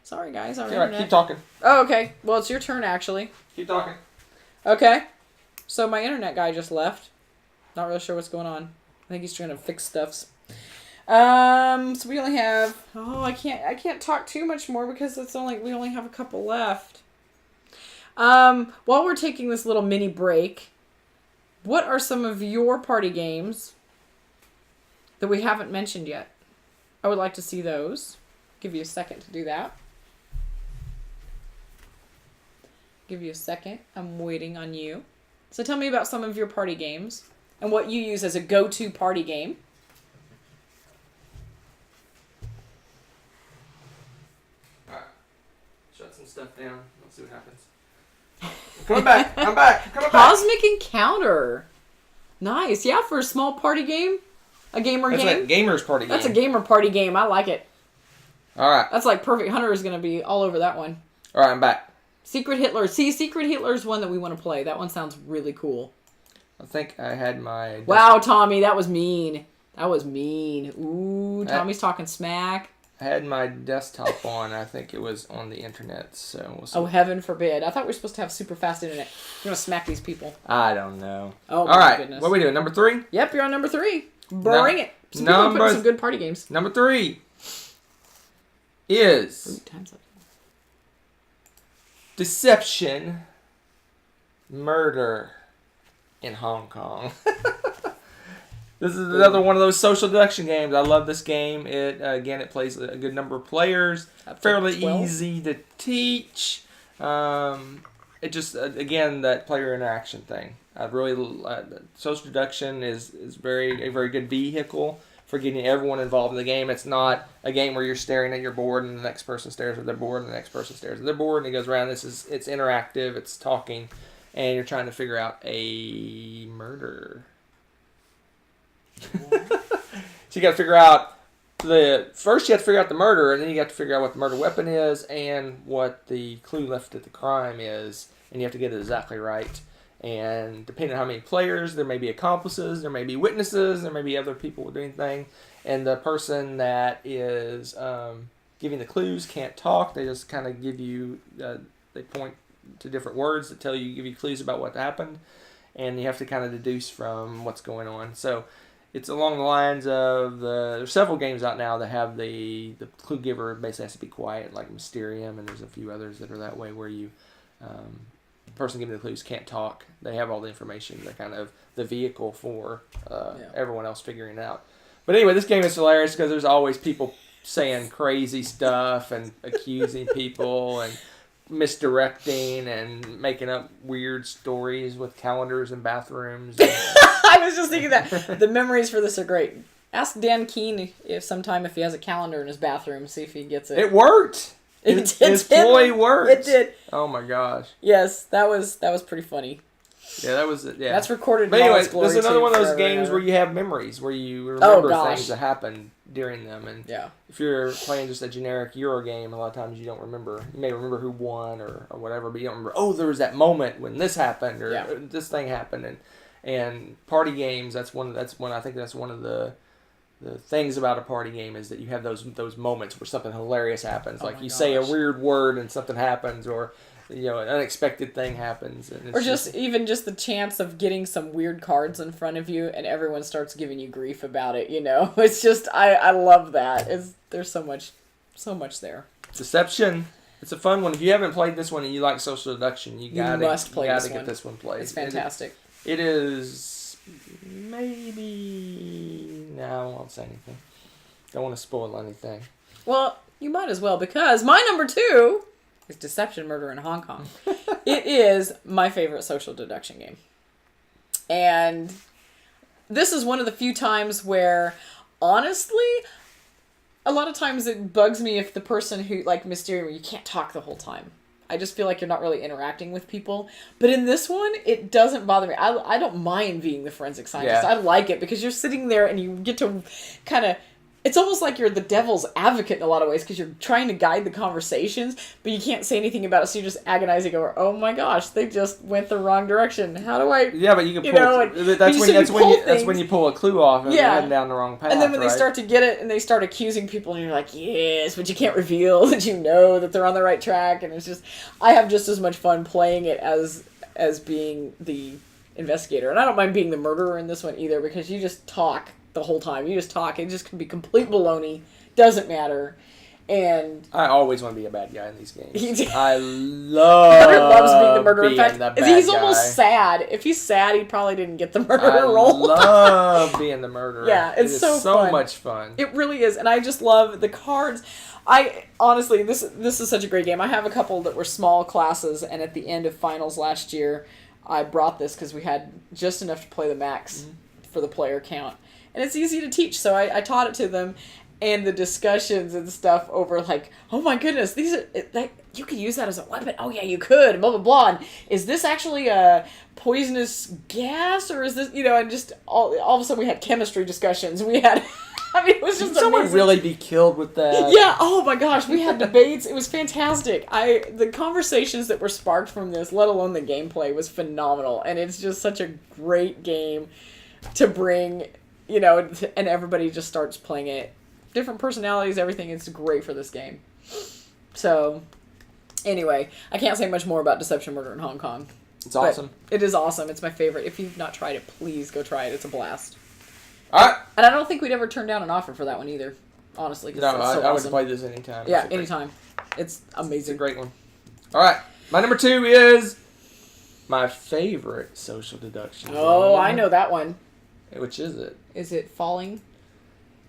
Sorry, guys. Our All right, internet. keep talking. Oh, okay. Well, it's your turn, actually. Keep talking. Okay. So my internet guy just left. Not really sure what's going on. I think he's trying to fix stuffs. So we only have... Oh, I can't talk too much more because we only have a couple left. While we're taking this little mini break, what are some of your party games that we haven't mentioned yet? I would like to see those. Give you a second to do that. Give you a second. I'm waiting on you. So tell me about some of your party games and what you use as a go-to party game. All right. Shut some stuff down. Let's see what happens. Coming back. I'm back. Coming back. Cosmic Encounter. Nice. Yeah, for a small party game. A gamer That's game. like gamer's party game. That's a gamer party game. I like it. All right. That's like Perfect Hunter is going to be all over that one. All right, I'm back. Secret Hitler. See, Secret Hitler is one that we want to play. That one sounds really cool. I think I had my... Wow, Tommy, that was mean. That was mean. Ooh, Tommy's talking smack. I had my desktop on. I think it was on the internet, so we'll see. Oh, heaven forbid. I thought we were supposed to have super fast internet. We're going to smack these people. I don't know. Oh, All my right, goodness. what are we doing? Number 3? Yep, you're on number 3. Bring it. Some people are number- putting some good party games. Number 3 is Ooh, time's up. Deception Murder in Hong Kong. This is another one of those social deduction games. I love this game. It plays a good number of players. Up to Fairly 12. easy to teach. It just again that player interaction thing. Social deduction is a very good vehicle for getting everyone involved in the game. It's not a game where you're staring at your board and the next person stares at their board and the next person stares at their board and it goes around. It's interactive. It's talking, and you're trying to figure out a murder. So you got to figure out first you have to figure out the murder, and then you have to figure out what the murder weapon is and what the clue left at the crime is, and you have to get it exactly right. And depending on how many players, there may be accomplices, there may be witnesses, there may be other people doing things, and the person that is giving the clues can't talk. They just kind of give you they point to different words that give you clues about what happened, and you have to kind of deduce from what's going on. So it's along the lines of there's several games out now that have the clue giver basically has to be quiet, like Mysterium, and there's a few others that are that way where you the person giving the clues can't talk. They have all the information. They're kind of the vehicle for everyone else figuring it out. But anyway, this game is hilarious because there's always people saying crazy stuff and accusing people and misdirecting and making up weird stories with calendars and bathrooms. I was just thinking that. The memories for this are great. Ask Dan Keene if he has a calendar in his bathroom, see if he gets it. It worked. His ploy worked. It did. Oh my gosh. Yes, that was pretty funny. Yeah, that was it. Yeah, that's recorded. But in all anyway, its glory there's another too, one of those forever and games ever. where you have memories, where you remember gosh. things that happened during them. And Yeah. if you're playing just a generic Euro game, a lot of times you don't remember. You may remember who won or whatever, but you don't remember. Oh, there was that moment when this happened or this thing happened. And party games, that's one of the things about a party game is that you have those moments where something hilarious happens. Like you say a weird word and something happens, or an unexpected thing happens. And it's or just the chance of getting some weird cards in front of you and everyone starts giving you grief about it, It's just, I love that. There's so much there. Deception. It's a fun one. If you haven't played this one and you like social deduction, you gotta get this one played. It's fantastic. It is maybe... No, I won't say anything. Don't want to spoil anything. Well, you might as well, because my number 2 is Deception Murder in Hong Kong. It is my favorite social deduction game. And this is one of the few times where, honestly, a lot of times it bugs me if the person who, like Mysterium, you can't talk the whole time. I just feel like you're not really interacting with people. But in this one, it doesn't bother me. I don't mind being the forensic scientist. Yeah. I like it because you're sitting there and you get to kind of... It's almost like you're the devil's advocate in a lot of ways because you're trying to guide the conversations, but you can't say anything about it, so you're just agonizing over, oh my gosh, they just went the wrong direction. How do I... Yeah, but you can pull... That's when you pull a clue off and they're heading down the wrong path, and then when they start to get it and they start accusing people and you're like, yes, but you can't reveal that you know that they're on the right track, and it's just... I have just as much fun playing it as being the investigator. And I don't mind being the murderer in this one either because you just talk the whole time. You just talk. It just can be complete baloney. Doesn't matter. And I always want to be a bad guy in these games. I Hunter loves being the murderer. In fact, he's guy. almost sad. If he's sad, he probably didn't get the murderer role. I love being the murderer. Yeah, it's so fun. Much fun. It really is, and I just love the cards. I honestly, this is such a great game. I have a couple that were small classes, and at the end of finals last year, I brought this because we had just enough to play the max for the player count. And it's easy to teach, so I taught it to them, and the discussions and stuff over like, oh my goodness, these are you could use that as a weapon. Oh yeah, you could. Blah blah blah. And is this actually a poisonous gas, or is this and just all of a sudden we had chemistry discussions. We had, I mean, it was just Did someone really be killed with that? Yeah. Oh my gosh, we had debates. It was fantastic. The conversations that were sparked from this, let alone the gameplay, was phenomenal, and it's just such a great game to bring. And everybody just starts playing it. Different personalities, everything. It's great for this game. So, anyway, I can't say much more about Deception Murder in Hong Kong. It's awesome. It is awesome. It's my favorite. If you've not tried it, please go try it. It's a blast. All right. And I don't think we'd ever turn down an offer for that one either, honestly. No, I would play this anytime. Yeah, anytime. It's amazing. It's a great one. All right. My number 2 is my favorite social deduction game. Oh, I know that one. Which is it? Is it Falling?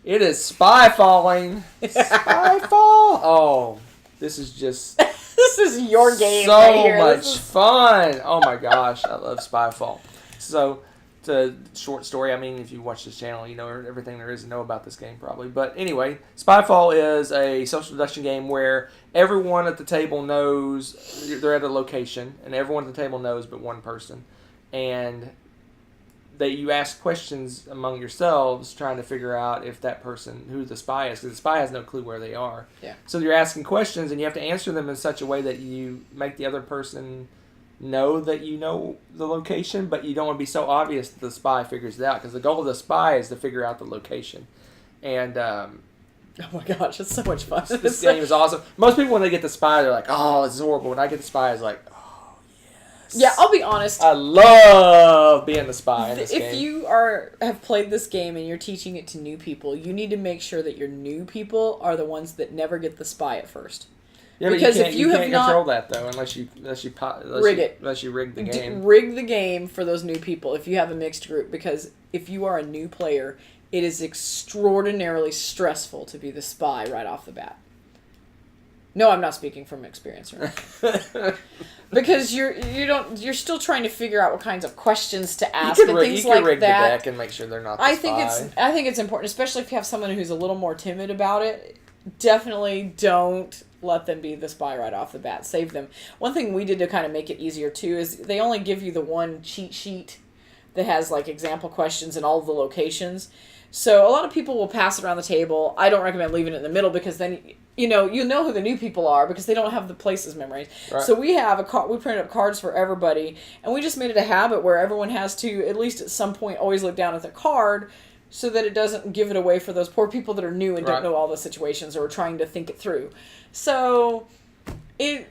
It is Spy Falling. Spyfall. Oh, this is just... This is your game so right here. Much fun. Oh my gosh, I love Spyfall. So, it's a short story. I mean, if you watch this channel, you know everything there is to know about this game probably. But anyway, Spyfall is a social deduction game where everyone at the table knows they're at a location, and everyone at the table knows but one person. And you ask questions among yourselves trying to figure out if that person, who the spy is, because the spy has no clue where they are. Yeah. So you're asking questions, and you have to answer them in such a way that you make the other person know that you know the location, but you don't want to be so obvious that the spy figures it out, because the goal of the spy is to figure out the location. And oh my gosh, it's so much fun. This game is awesome. Most people, when they get the spy, they're like, oh, this is horrible. When I get the spy, it's like, oh, yes. Yeah, I'll be honest. I love being the spy in this game. If you have played this game and you're teaching it to new people, you need to make sure that your new people are the ones that never get the spy at first. Yeah, because but if you can't have control not, that though, unless you rig the game. Rig the game for those new people if you have a mixed group, because if you are a new player, it is extraordinarily stressful to be the spy right off the bat. No, I'm not speaking from experience, right? Because you're still trying to figure out what kinds of questions to ask and things like that. You can rig the deck and make sure they're not the spy. I think it's important, especially if you have someone who's a little more timid about it. Definitely don't let them be the spy right off the bat. Save them. One thing we did to kind of make it easier too is they only give you the one cheat sheet that has like example questions and all of the locations. So a lot of people will pass it around the table. I don't recommend leaving it in the middle, because then you know who the new people are, because they don't have the places memorized. Right. So we have we printed up cards for everybody, and we just made it a habit where everyone has to, at least at some point, always look down at the card, so that it doesn't give it away for those poor people that are new and don't know all the situations or are trying to think it through. So it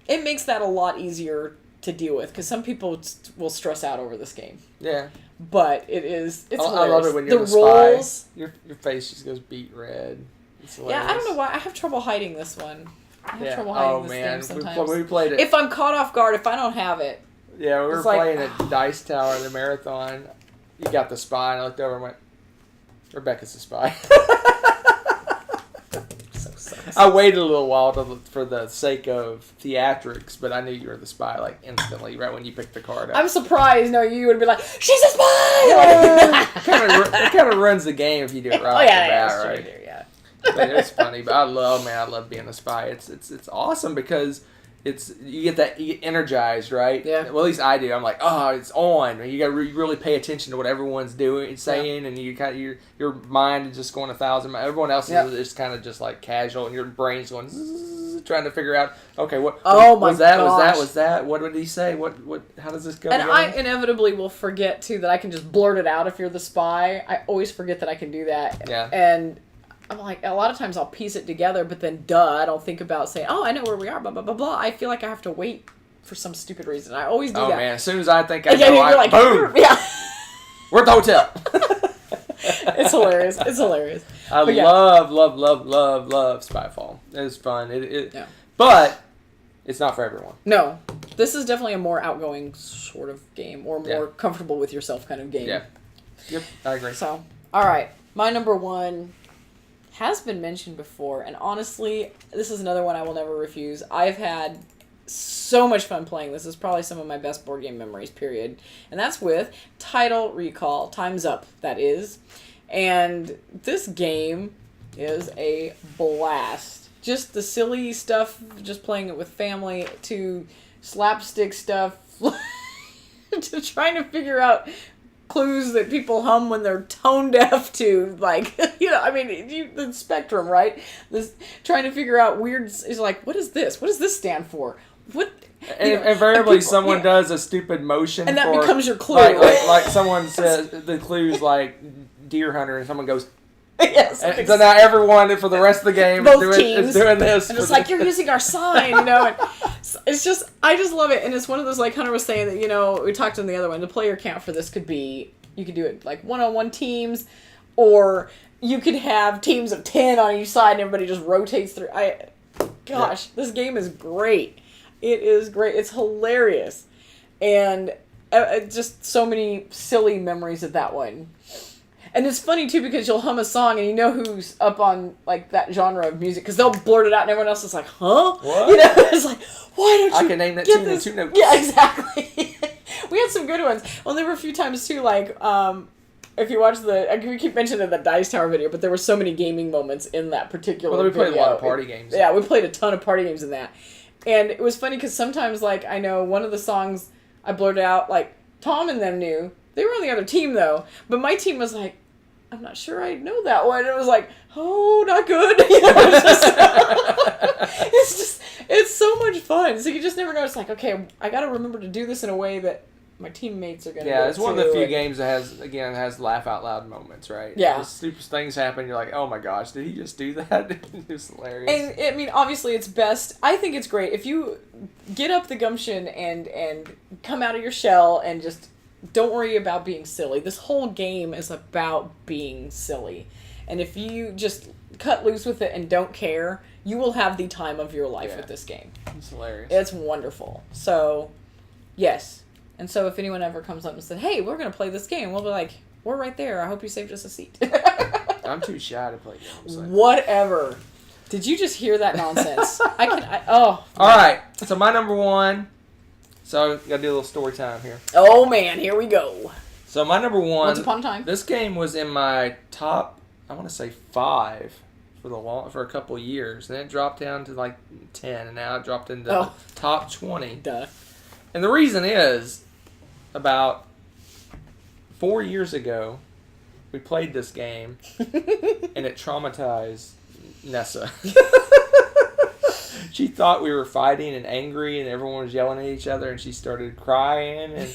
makes that a lot easier to deal with, because some people will stress out over this game. Yeah. But it's hilarious. I love it when you're the rolls, spy. Your face just goes beet red. It's hilarious. Yeah, I don't know why. I have trouble hiding this one. I have trouble hiding this game sometimes. We played it. If I'm caught off guard, if I don't have it. Yeah, we were playing at Dice Tower in the marathon. You got the spy, and I looked over and went, Rebecca's the spy. So I waited a little while for the sake of theatrics, but I knew you were the spy like instantly, right when you picked the card up. I'm surprised. No, you would be like, she's a spy. It kind of ruins the game if you do it right. Oh yeah, right? true, yeah. But it's funny, but I love being a spy. It's awesome because you get energized, right? Yeah. Well, at least I do. I'm like, oh, it's on. You got to really pay attention to what everyone's doing, saying, and you kind of your mind is just going 1,000 miles. Everyone else is kind of just like casual, and your brain's going zzz, trying to figure out, okay, what was that? Was that? What did he say? What? How does this go? And together? I inevitably will forget too that I can just blurt it out if you're the spy. I always forget that I can do that. Yeah. And I'm like, a lot of times I'll piece it together, but then I don't think about saying, oh, I know where we are, blah, blah, blah, blah. I feel like I have to wait for some stupid reason. I always do that. Oh, man. As soon as I think I know, you're like, boom! Yeah. We're at the hotel. It's hilarious. It's hilarious. I love Spyfall. It's fun. But it's not for everyone. No. This is definitely a more outgoing sort of game, or more comfortable with yourself kind of game. Yeah. Yep, I agree. So, all right. My number one has been mentioned before, and honestly, this is another one I will never refuse. I've had so much fun playing this. This is probably some of my best board game memories, period. And that's with Title Recall. Time's Up, that is. And this game is a blast. Just the silly stuff, just playing it with family, to slapstick stuff, to trying to figure out clues that people hum when they're tone deaf to, like, I mean, the spectrum, right? This trying to figure out weird is like, what is this? What does this stand for? What? Invariably, someone does a stupid motion, and that becomes your clue. Like someone says the clue's like deer hunter, and someone goes. Yes. And so now everyone for the rest of the game is doing this. And it's like, you're using our sign, And it's just, I just love it. And it's one of those, like Hunter was saying, that, we talked in the other one, the player count for this could be, you could do it like one-on-one teams, or you could have teams of 10 on each side and everybody just rotates through. This game is great. It is great. It's hilarious. And just so many silly memories of that one. And it's funny, too, because you'll hum a song and you know who's up on, like, that genre of music. Because they'll blurt it out and everyone else is like, huh? What? It's like, why don't you I can name that tune in 2 notes. Yeah, exactly. We had some good ones. Well, there were a few times, too, like, if you watch we keep mentioning the Dice Tower video, but there were so many gaming moments in that particular video. Well, we played a lot of party games. Yeah, we played a ton of party games in that. And it was funny because sometimes, like, I know one of the songs I blurted out, like, Tom and them knew. They were on the other team, though. But my team was like, I'm not sure I know that one. It was like, oh, not good. It's so much fun. So you just never know. It's like, okay, I got to remember to do this in a way that my teammates are going to. Yeah, it's one of the few games that has laugh out loud moments, right? Yeah. Stupid things happen. You're like, oh my gosh, did he just do that? It was hilarious. And I mean, obviously, it's best. I think it's great if you get up the gumption and come out of your shell and just. Don't worry about being silly. This whole game is about being silly. And if you just cut loose with it and don't care, you will have the time of your life with this game. It's hilarious. It's wonderful. So, yes. And so if anyone ever comes up and said, hey, we're going to play this game, we'll be like, we're right there. I hope you saved us a seat. I'm too shy to play games. So. Whatever. Did you just hear that nonsense? All right. So my number one. So, gotta do a little story time here. Oh, man, here we go. So, my number one... Once upon a time. This game was in my top, I want to say 5 for a couple years. And it dropped down to like 10, and now it dropped into the top 20. Duh. And the reason is, about 4 years ago, we played this game, and it traumatized Nessa. She thought we were fighting and angry and everyone was yelling at each other and she started crying. And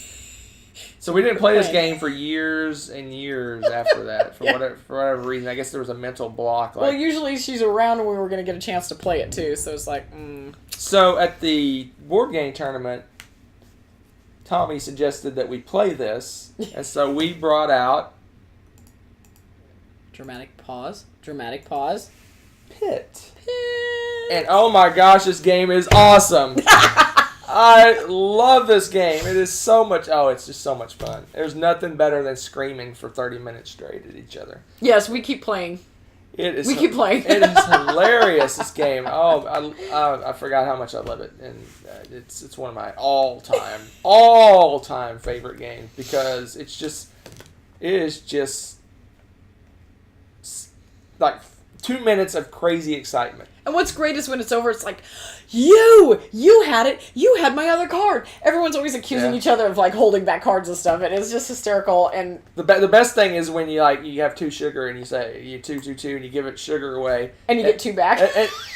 so we didn't play this game for years and years after that for whatever reason. I guess there was a mental block. Well, usually she's around when we were going to get a chance to play it too. So it's like, So at the board game tournament, Tommy suggested that we play this. And so we brought out... Dramatic pause. Pit. And oh my gosh, this game is awesome. I love this game. It is so much, it's just so much fun. There's nothing better than screaming for 30 minutes straight at each other. Yes, we keep playing. It is. We keep playing. It is hilarious. This game. Oh, I forgot how much I love it, and it's one of my all time favorite games because it is just like 2 minutes of crazy excitement. And what's great is when it's over, it's like, you had it. You had my other card. Everyone's always accusing each other of like holding back cards and stuff, and it's just hysterical. And the best thing is when you have 2 sugar and you say you 2 2 2 and you give it sugar away, and you get 2 back,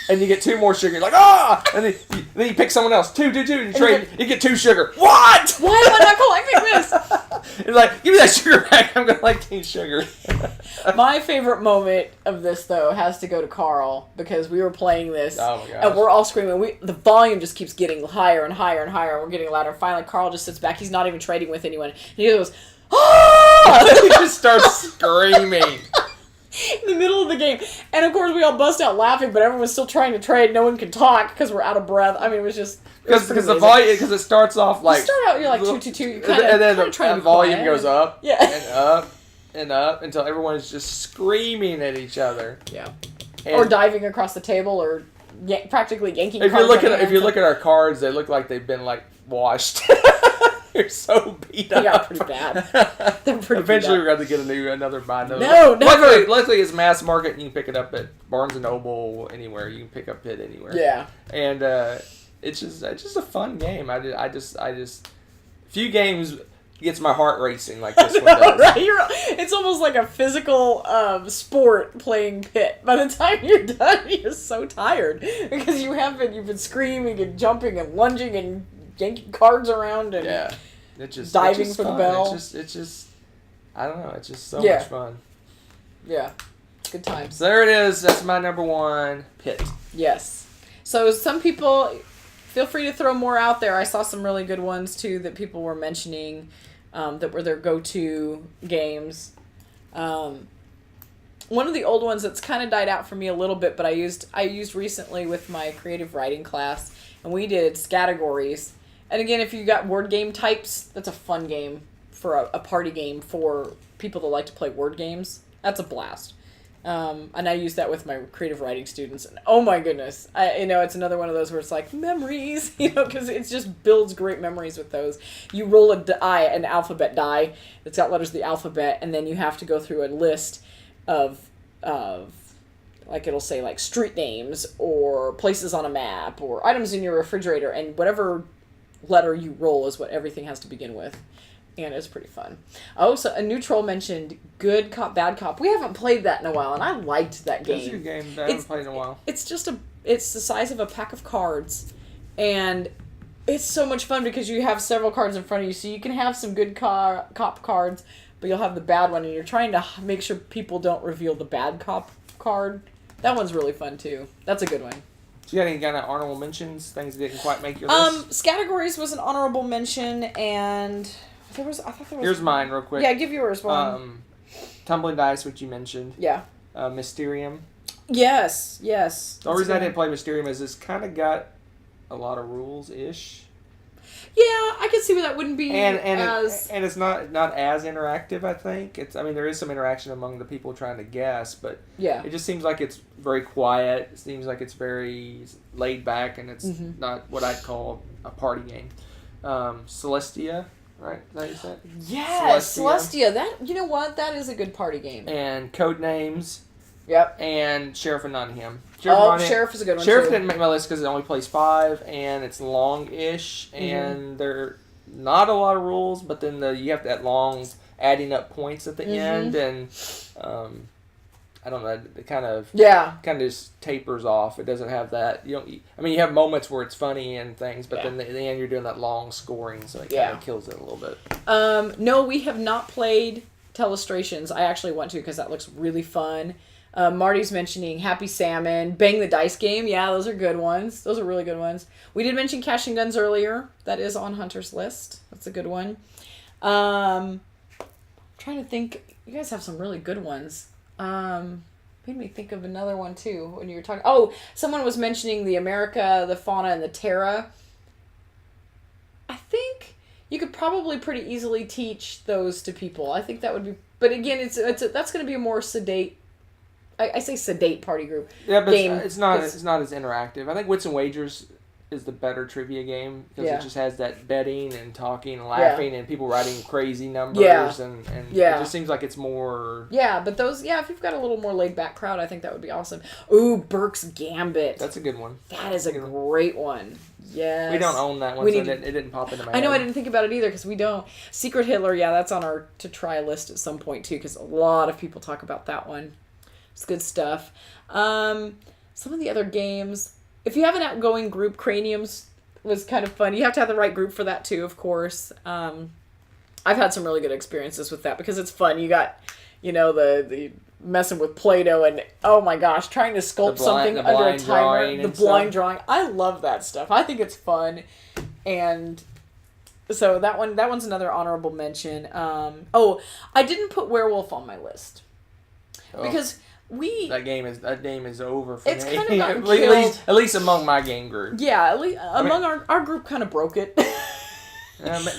and you get 2 more sugar. You're like and then you pick someone else 2 2 2 and you trade. You get 2 sugar. What? Why am I not collecting this? It's like, give me that sugar back. I'm gonna like taste sugar. My favorite moment of this though has to go to Carl because we were playing this, oh my gosh, and we're all screaming. The volume just keeps getting higher and higher and higher, and we're getting louder. And finally, Carl just sits back. He's not even trading with anyone. And he goes, "Ah!" He just starts screaming in the middle of the game. And of course, we all bust out laughing, but everyone's still trying to trade. No one can talk because we're out of breath. I mean, it was just because the volume it starts off like you start out you're like 2 2 2. You kind of and then the volume goes up and up and up until everyone is just screaming at each other. Yeah, and or diving across the table or practically yanking. If you look at our cards, they look like they've been like washed. They're so beat up. They got pretty bad. They're pretty. Eventually, we're going to get another binder. No, never. Luckily, it's mass market. And you can pick it up at Barnes and Noble, anywhere. You can pick up it anywhere. Yeah. And it's just a fun game. I just few games gets my heart racing like this one does. Right? It's almost like a physical sport playing pit. By the time you're done, you're so tired because you've been screaming and jumping and lunging and yanking cards around and diving for the bell. It's just I don't know. It's just so much fun. Yeah, good times. So there it is. That's my number 1 pit. Yes. So some people, feel free to throw more out there. I saw some really good ones too that people were mentioning that were their go-to games. One of the old ones that's kind of died out for me a little bit, but I used recently with my creative writing class, and we did Scattergories. And again, if you got word game types, that's a fun game for a party game for people that like to play word games. That's a blast. And I use that with my creative writing students. And oh my goodness, it's another one of those where it's like memories, because it just builds great memories with those. You roll an alphabet die that's got letters of the alphabet, and then you have to go through a list of like it'll say like street names or places on a map or items in your refrigerator, and whatever letter you roll is what everything has to begin with. And it's pretty fun. Oh, so a new troll mentioned Good Cop, Bad Cop. We haven't played that in a while, and I liked that game. It's a good game that I haven't played in a while. It's the size of a pack of cards, and it's so much fun because you have several cards in front of you, so you can have some good cop cards, but you'll have the bad one, and you're trying to make sure people don't reveal the bad cop card. That one's really fun, too. That's a good one. So you got any kind of honorable mentions, things that didn't quite make your list? Scattergories was an honorable mention, and I thought there was... Here's mine real quick. Yeah, give yours one. Tumbling Dice, which you mentioned. Yeah. Mysterium. Yes. The only reason I didn't play Mysterium is it's kind of got a lot of rules-ish. Yeah, I could see where that wouldn't be and it's not as interactive, I think. There is some interaction among the people trying to guess, but it just seems like it's very quiet. It seems like it's very laid back, and it's not what I'd call a party game. Celestia, right? Is that what you said? Yes, Celestia. That, you know what? That is a good party game. And Codenames. Yep. And Sheriff of Nottingham. Sheriff is a good one, Sheriff too. didn't make my list because it only plays 5, and it's long-ish, and there are not a lot of rules, but then you have that long adding up points at the end, and I don't know, it kind of just tapers off. It doesn't have that. You have moments where it's funny and things, but then at the end you're doing that long scoring, so it kind of kills it a little bit. No, we have not played Telestrations. I actually want to because that looks really fun. Marty's mentioning Happy Salmon, Bang the Dice Game. Yeah, those are good ones. Those are really good ones. We did mention Cash and Guns earlier. That is on Hunter's list. That's a good one. I'm trying to think. You guys have some really good ones. Made me think of another one too when you were talking. Oh, someone was mentioning the America, the Fauna, and the Terra. I think you could probably pretty easily teach those to people. I think that would be. But again, that's going to be a more sedate I say sedate party group. Yeah, but game, it's not as interactive. I think Wits and Wagers is the better trivia game because it just has that betting and talking and laughing and people writing crazy numbers and it just seems like it's more. Yeah, but those if you've got a little more laid back crowd, I think that would be awesome. Ooh, Burke's Gambit. That's a good one. That is a great one. Yes. We don't own that one, so it didn't pop into my head. I know, I didn't think about it either because we don't. Secret Hitler, that's on our to try list at some point too because a lot of people talk about that one. It's good stuff. Some of the other games, if you have an outgoing group, Craniums was kind of fun. You have to have the right group for that too, of course. I've had some really good experiences with that because it's fun. You got, the messing with Play-Doh and, oh my gosh, trying to sculpt something under a timer. The blind drawing. I love that stuff. I think it's fun. And so that one's another honorable mention. I didn't put Werewolf on my list. Because that game is over for me. It's kind of gotten killed. At least among my game group. Yeah, at least our group kind of broke it.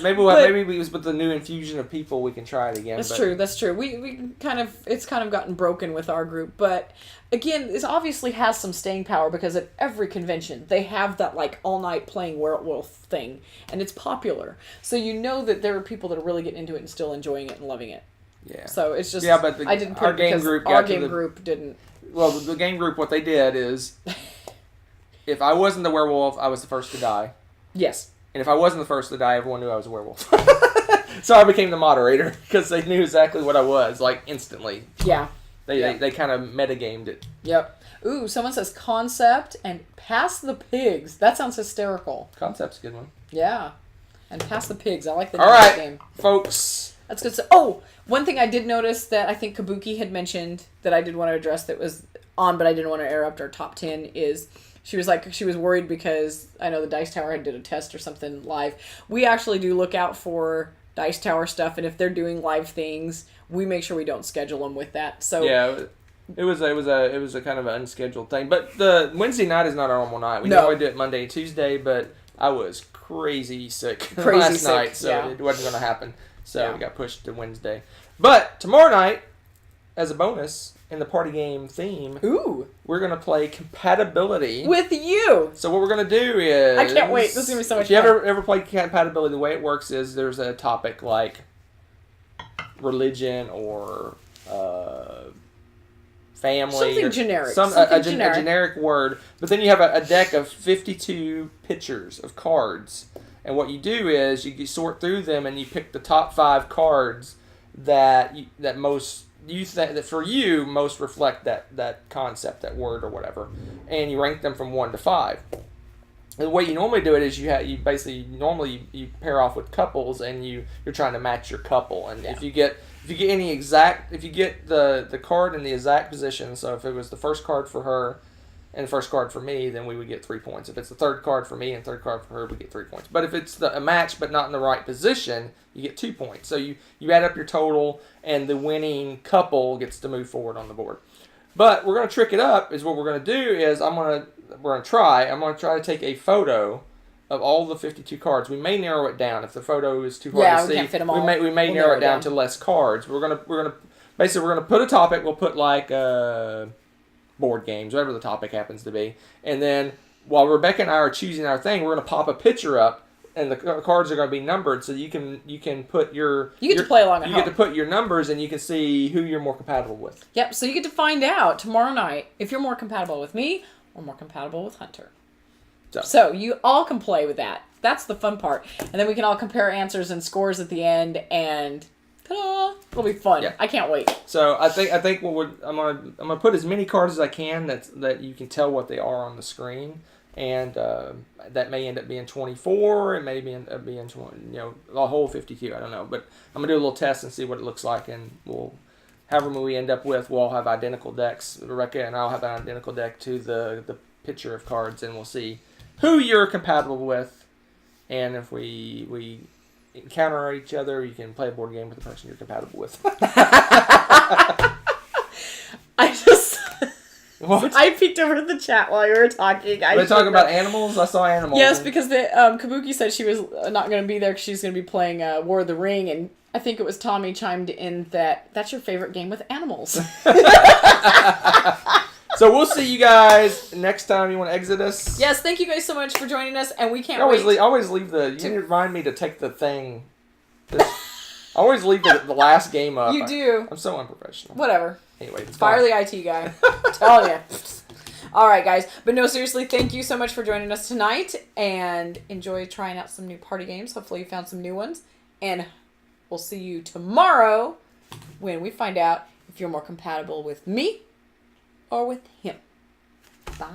Maybe it was with the new infusion of people we can try it again. That's true. We it's kind of gotten broken with our group, but again, this obviously has some staying power because at every convention they have that like all night playing Werewolf thing, and it's popular. So that there are people that are really getting into it and still enjoying it and loving it. Yeah. So it's just but I didn't put our game group group didn't. Well, the game group, what they did is, if I wasn't the werewolf, I was the first to die. Yes. And if I wasn't the first to die, everyone knew I was a werewolf. So I became the moderator because they knew exactly what I was, like instantly. Yeah. They kind of metagamed it. Yep. Ooh, someone says Concept and Pass the Pigs. That sounds hysterical. Concept's a good one. Yeah. And Pass the Pigs. I like the name of the game. Folks. That's good stuff. Oh, one thing I did notice that I think Kabuki had mentioned that I did want to address that was on, but I didn't want to interrupt our top 10 is she was worried because I know the Dice Tower had did a test or something live. We actually do look out for Dice Tower stuff, and if they're doing live things, we make sure we don't schedule them with that. So yeah, it was a kind of an unscheduled thing. But the Wednesday night is not our normal night. We normally do it Monday and Tuesday, but I was crazy sick last night, so it wasn't going to happen. So we got pushed to Wednesday. But tomorrow night, as a bonus, in the party game theme, we're going to play compatibility. With you! So what we're going to do is... I can't wait. This is going to be so much fun. If you ever played compatibility, the way it works is there's a topic like religion or family. Something generic. A generic word. But then you have a deck of 52 pictures of cards. And what you do is you sort through them and you pick the top 5 cards that most you think that for you most reflect that concept, that word or whatever, and you rank them from 1 to 5. And the way you normally do it is you pair off with couples and you're trying to match your couple. And if you get the card in the exact position, so if it was the first card for her and the first card for me, then we would get 3 points. If it's the third card for me and third card for her, we get 3 points. But if it's a match but not in the right position, you get 2 points. So you add up your total, and the winning couple gets to move forward on the board. But we're going to trick it up. Is what we're going to do is I'm going to try to take a photo of all the 52 cards. We may narrow it down if the photo is too hard to see. Can't fit them all. We may narrow it down to less cards. We're gonna put a topic. We'll put like board games, whatever the topic happens to be. And then while Rebecca and I are choosing our thing, we're going to pop a picture up, and the cards are going to be numbered, so you can put you get to play along at home. You get to put your numbers, and you can see who you're more compatible with. Yep. So you get to find out tomorrow night if you're more compatible with me or more compatible with Hunter. So you all can play with that. That's the fun part, and then we can all compare answers and scores at the end, and ta-da! It'll be fun. Yeah. I can't wait. So I think I'm gonna put as many cards as I can that you can tell what they are on the screen, and that may end up being 24. It may end up being 20, the whole 52. I don't know, but I'm gonna do a little test and see what it looks like, and however many we end up with, we'll all have identical decks. Rebecca and I'll have an identical deck to the picture of cards, and we'll see who you're compatible with, and if we encounter each other, you can play a board game with the person you're compatible with. I just... What? I peeked over the chat while you were talking. They talk about animals? I saw animals. Yes, because the Kabuki said she was not going to be there because she's going to be playing War of the Ring, and I think it was Tommy chimed in that that's your favorite game with animals. So we'll see you guys next time. You want to exit us? Yes, thank you guys so much for joining us, and we can't always wait. always leave the. You need to remind me to take the thing. I always leave the last game up. You do. I'm so unprofessional. Whatever. Anyway, it's Fire fine. the IT guy. Tell you. All right, guys. But no, seriously, thank you so much for joining us tonight, and enjoy trying out some new party games. Hopefully you found some new ones, and we'll see you tomorrow when we find out if you're more compatible with me or with him. Bye.